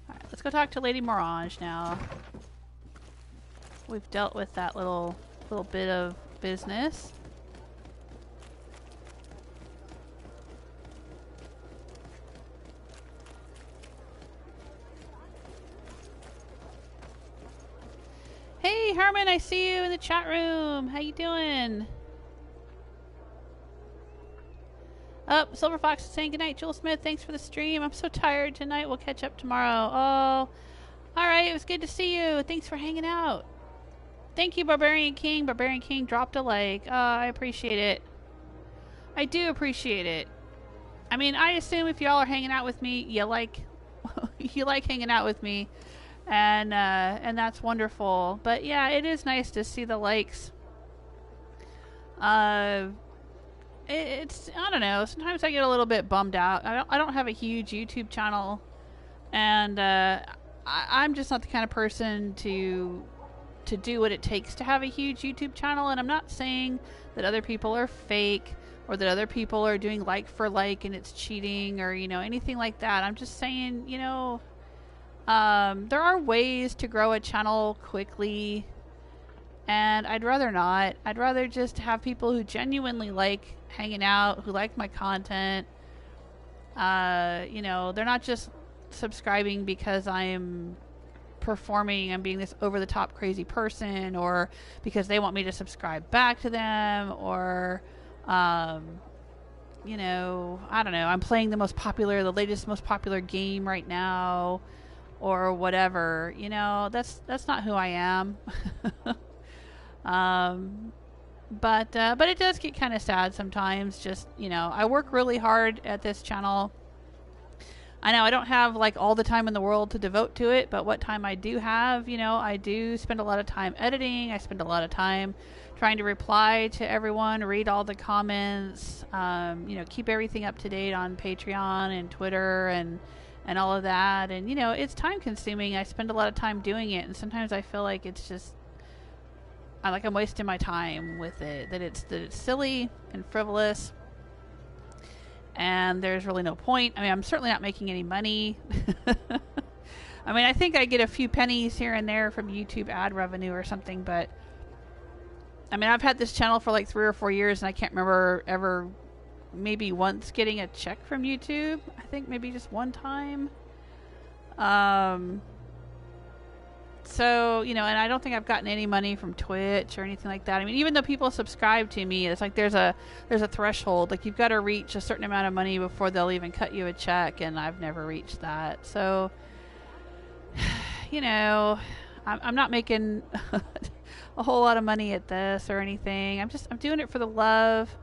Alright, let's go talk to Lady Morange now. We've dealt with that little bit of business. Hey Herman, I see you in the chat room. How you doing? Silver Fox is saying goodnight. Joel Smith, thanks for the stream. I'm so tired tonight. We'll catch up tomorrow. Oh, alright. It was good to see you. Thanks for hanging out. Thank you, Barbarian King. Barbarian King dropped a like. I appreciate it. I do appreciate it. I mean, I assume if y'all are hanging out with me, you like you like hanging out with me. And that's wonderful. But yeah, it is nice to see the likes. It's I don't know. Sometimes I get a little bit bummed out. I don't have a huge YouTube channel, and I'm just not the kind of person to do what it takes to have a huge YouTube channel. And I'm not saying that other people are fake or that other people are doing like for like and it's cheating or anything like that. I'm just saying there are ways to grow a channel quickly, and I'd rather not. I'd rather just have people who genuinely like hanging out, who like my content. They're not just subscribing because I'm performing and being this over-the-top crazy person, or because they want me to subscribe back to them, or I don't know, I'm playing the latest most popular game right now, or whatever. That's not who I am. But it does get kind of sad sometimes. Just I work really hard at this channel. I know I don't have like all the time in the world to devote to it, but what time I do have, I do spend a lot of time editing. I spend a lot of time trying to reply to everyone, read all the comments, keep everything up to date on Patreon and Twitter and all of that. And it's time consuming. I spend a lot of time doing it, and sometimes I feel like it's just I'm wasting my time with it, that it's silly and frivolous, and there's really no point. I mean, I'm certainly not making any money. I mean, I think I get a few pennies here and there from YouTube ad revenue or something, but I mean, I've had this channel for like 3 or 4 years, and I can't remember ever maybe once getting a check from YouTube. I think maybe just one time. So, and I don't think I've gotten any money from Twitch or anything like that. I mean, even though people subscribe to me, it's like there's a threshold. Like, you've got to reach a certain amount of money before they'll even cut you a check, and I've never reached that. So, I'm not making a whole lot of money at this or anything. I'm doing it for the love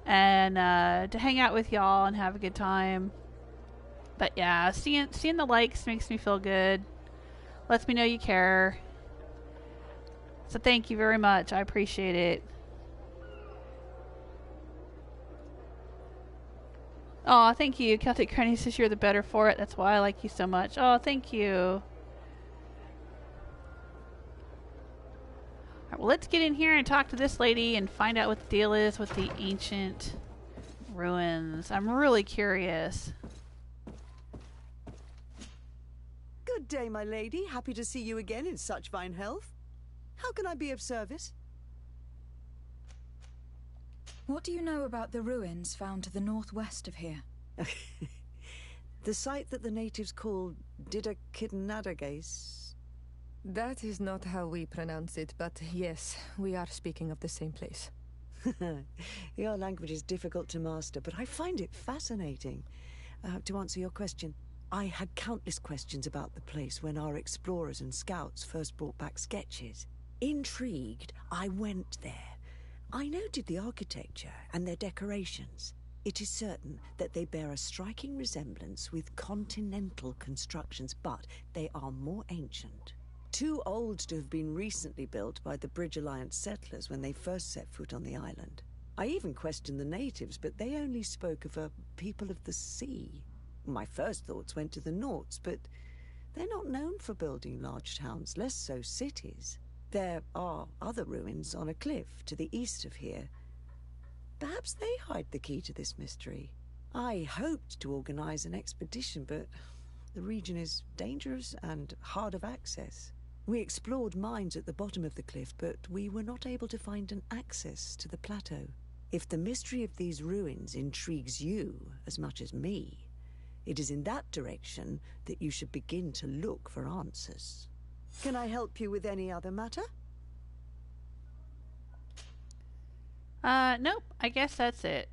and to hang out with y'all and have a good time. But yeah, seeing the likes makes me feel good. Lets me know you care. So thank you very much. I appreciate it. Oh, thank you. Celtic Granny says you're the better for it. That's why I like you so much. Oh, thank you. All right, well, let's get in here and talk to this lady and find out what the deal is with the ancient ruins. I'm really curious. Good day, my lady. Happy to see you again in such fine health. How can I be of service? What do you know about the ruins found to the northwest of here? The site that the natives call Didakidnadagace. That is not how we pronounce it, but yes, we are speaking of the same place. Your language is difficult to master, but I find it fascinating. To answer your question, I had countless questions about the place when our explorers and scouts first brought back sketches. Intrigued, I went there. I noted the architecture and their decorations. It is certain that they bear a striking resemblance with continental constructions, but they are more ancient. Too old to have been recently built by the Bridge Alliance settlers when they first set foot on the island. I even questioned the natives, but they only spoke of a people of the sea. My first thoughts went to the Nauts, but they're not known for building large towns, less so cities. There are other ruins on a cliff to the east of here. Perhaps they hide the key to this mystery. I hoped to organize an expedition, but the region is dangerous and hard of access. We explored mines at the bottom of the cliff, but we were not able to find an access to the plateau. If the mystery of these ruins intrigues you as much as me, it is in that direction that you should begin to look for answers. Can I help you with any other matter? Nope. I guess that's it.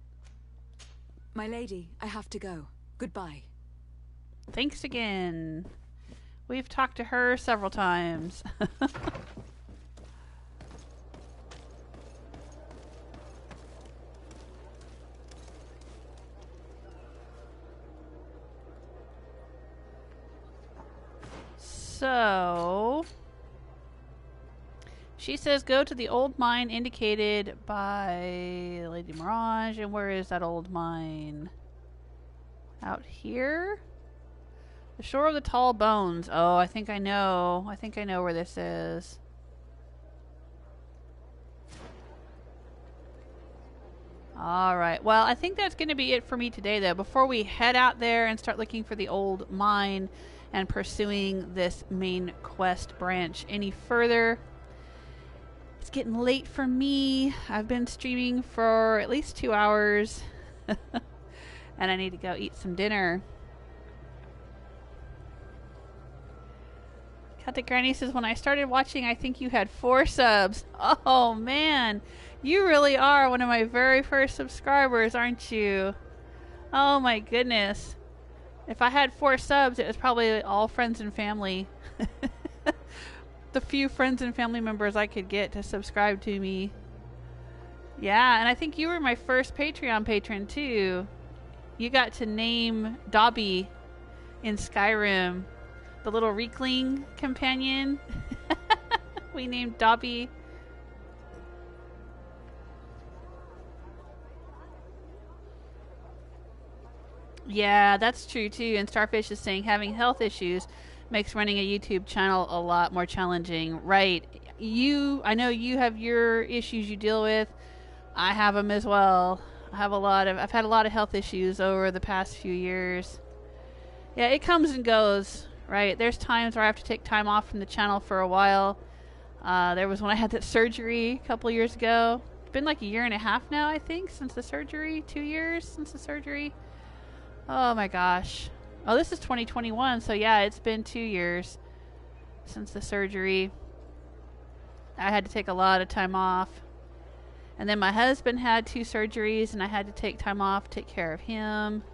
My lady, I have to go. Goodbye. Thanks again. We've talked to her several times. So, she says go to the old mine indicated by Lady Mirage. And where is that old mine? Out here? The shore of the tall bones. Oh, I think I know. I think I know where this is. Alright, well, I think that's going to be it for me today, though. Before we head out there and start looking for the old mine and pursuing this main quest branch any further, it's getting late for me. I've been streaming for at least 2 hours. And I need to go eat some dinner. Cut the Granny says, when I started watching, I think you had 4 subs. Oh, man. You really are one of my very first subscribers, aren't you? Oh, my goodness. If I had 4 subs, it was probably all friends and family. The few friends and family members I could get to subscribe to me. Yeah, and I think you were my first Patreon patron, too. You got to name Dobby in Skyrim. The little Reekling companion. We named Dobby. Yeah, that's true too. And Starfish is saying having health issues makes running a YouTube channel a lot more challenging. Right. I know you have your issues you deal with. I have them as well. I've had a lot of health issues over the past few years. Yeah, it comes and goes, right? There's times where I have to take time off from the channel for a while. There was when I had that surgery a couple years ago. It's been like 1.5 years now, I think, since the surgery. 2 years since the surgery. Oh my gosh. Oh, this is 2021, so yeah, it's been 2 years since the surgery. I had to take a lot of time off. And then my husband had 2 surgeries, and I had to take time off to take care of him.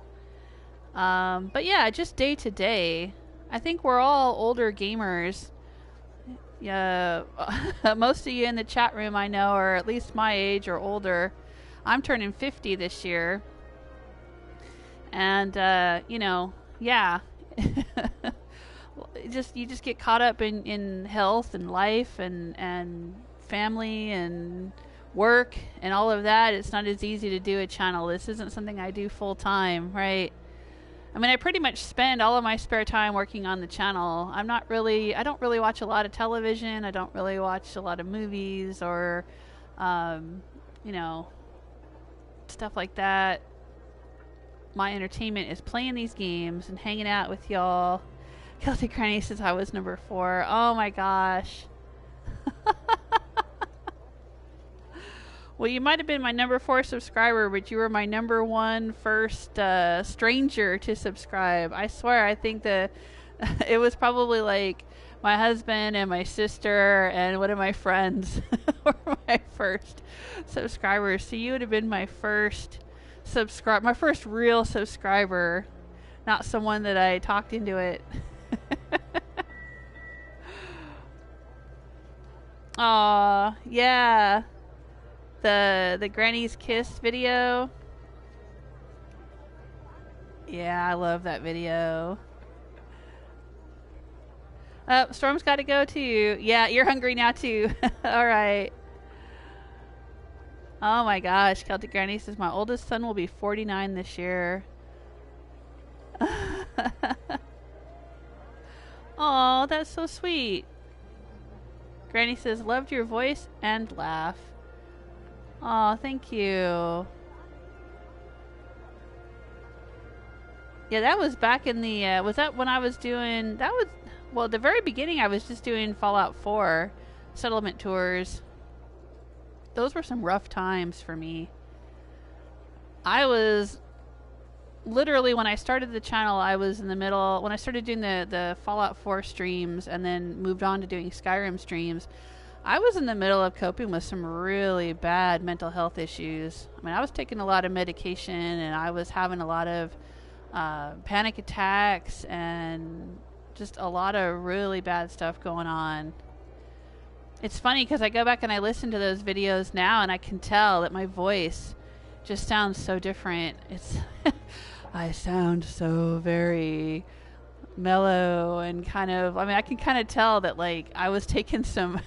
But yeah, just day to day. I think we're all older gamers. Yeah, most of you in the chat room I know are at least my age or older. I'm turning 50 this year. And, you know, yeah. You just get caught up in health and life and family and work and all of that. It's not as easy to do a channel. This isn't something I do full time, right? I mean, I pretty much spend all of my spare time working on the channel. I don't really watch a lot of television. I don't really watch a lot of movies or, you know, stuff like that. My entertainment is playing these games and hanging out with y'all. Guilty Granny says I was number 4. Oh my gosh. Well, you might have been my number 4 subscriber, but you were my number 1 first stranger to subscribe. I swear, I think it was probably like my husband and my sister and one of my friends were my first subscribers. So you would have been my first my first real subscriber not someone that I talked into it. Aw, yeah. The Granny's Kiss video. Yeah, I love that video. Storm's got to go too. Yeah, you're hungry now too. All right. Oh my gosh, Celtic Granny says my oldest son will be 49 this year. Oh, that's so sweet. Granny says, loved your voice and laugh. Oh, thank you. Yeah, that was back in the, was that when I was doing, that was, well, at the very beginning I was just doing Fallout 4 settlement tours. Those were some rough times for me. I was, literally when I started the channel, I was in the middle, when I started doing the Fallout 4 streams and then moved on to doing Skyrim streams, I was in the middle of coping with some really bad mental health issues. I mean, I was taking a lot of medication and I was having a lot of panic attacks and just a lot of really bad stuff going on. It's funny because I go back and I listen to those videos now and I can tell that my voice just sounds so different. It's I sound so very mellow and kind of, I mean, I can kind of tell that like I was taking some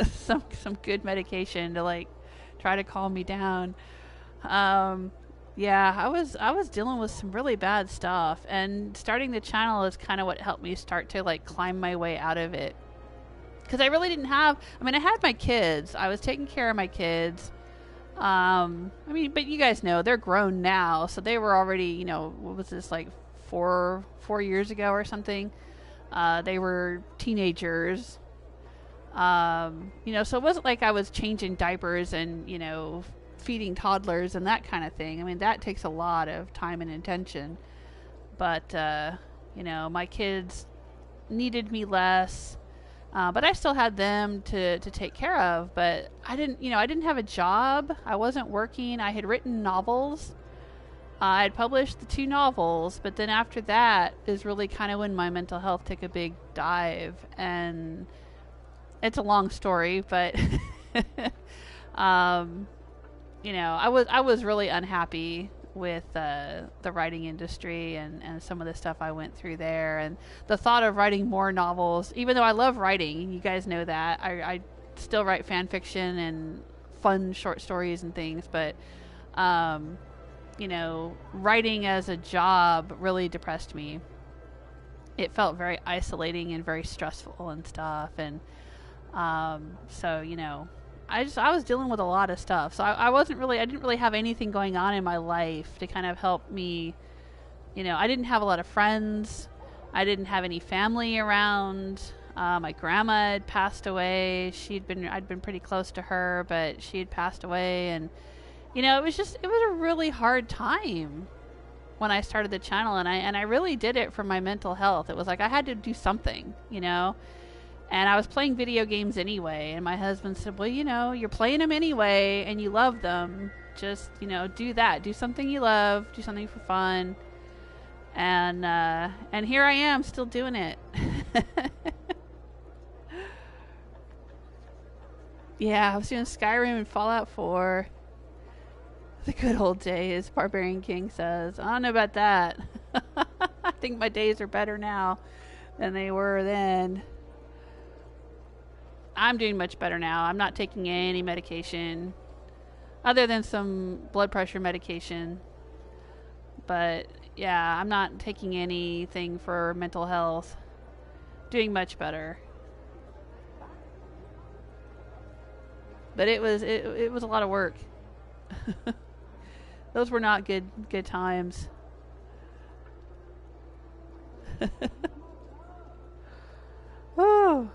some good medication to like try to calm me down. Yeah, I was dealing with some really bad stuff, and starting the channel is kind of what helped me start to like climb my way out of it. Because I really didn't have, I mean, I had my kids. I was taking care of my kids. I mean, but you guys know, they're grown now. So they were already, you know, what was this, like 4 years ago or something? They were teenagers. You know, so it wasn't like I was changing diapers and, you know, feeding toddlers and that kind of thing. I mean, that takes a lot of time and attention. But, you know, my kids needed me less. But I still had them to take care of, but I didn't have a job. I wasn't working. I had written novels. I had published the 2 novels, but then after that is really kind of when my mental health took a big dive, and it's a long story, but, you know, I was really unhappy with the writing industry and some of the stuff I went through there, and the thought of writing more novels, even though I love writing, you guys know that, I still write fan fiction and fun short stories and things, but you know, writing as a job really depressed me. It felt very isolating and very stressful and stuff, and so, you know, I was dealing with a lot of stuff. So I didn't really have anything going on in my life to kind of help me. You know, I didn't have a lot of friends. I didn't have any family around. My grandma had passed away. I'd been pretty close to her, but she had passed away. And, you know, it was a really hard time when I started the channel. And I really did it for my mental health. It was like I had to do something, you know. And I was playing video games anyway, and my husband said, well, you know, you're playing them anyway, and you love them. Just, you know, do that. Do something you love. Do something for fun. And here I am, still doing it. Yeah, I was doing Skyrim and Fallout 4. The good old days, Barbarian King says. I don't know about that. I think my days are better now than they were then. I'm doing much better now. I'm not taking any medication other than some blood pressure medication. But yeah, I'm not taking anything for mental health. Doing much better. But it was a lot of work. Those were not good times. Oh.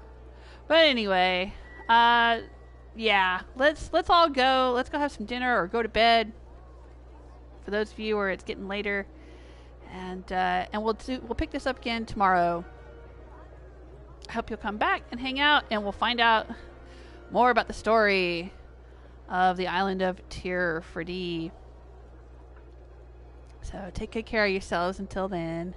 But anyway, yeah, let's all go. Let's go have some dinner or go to bed. For those of you where it's getting later, and we'll pick this up again tomorrow. I hope you'll come back and hang out, and we'll find out more about the story of the island of Tyr Freddy. So take good care of yourselves until then.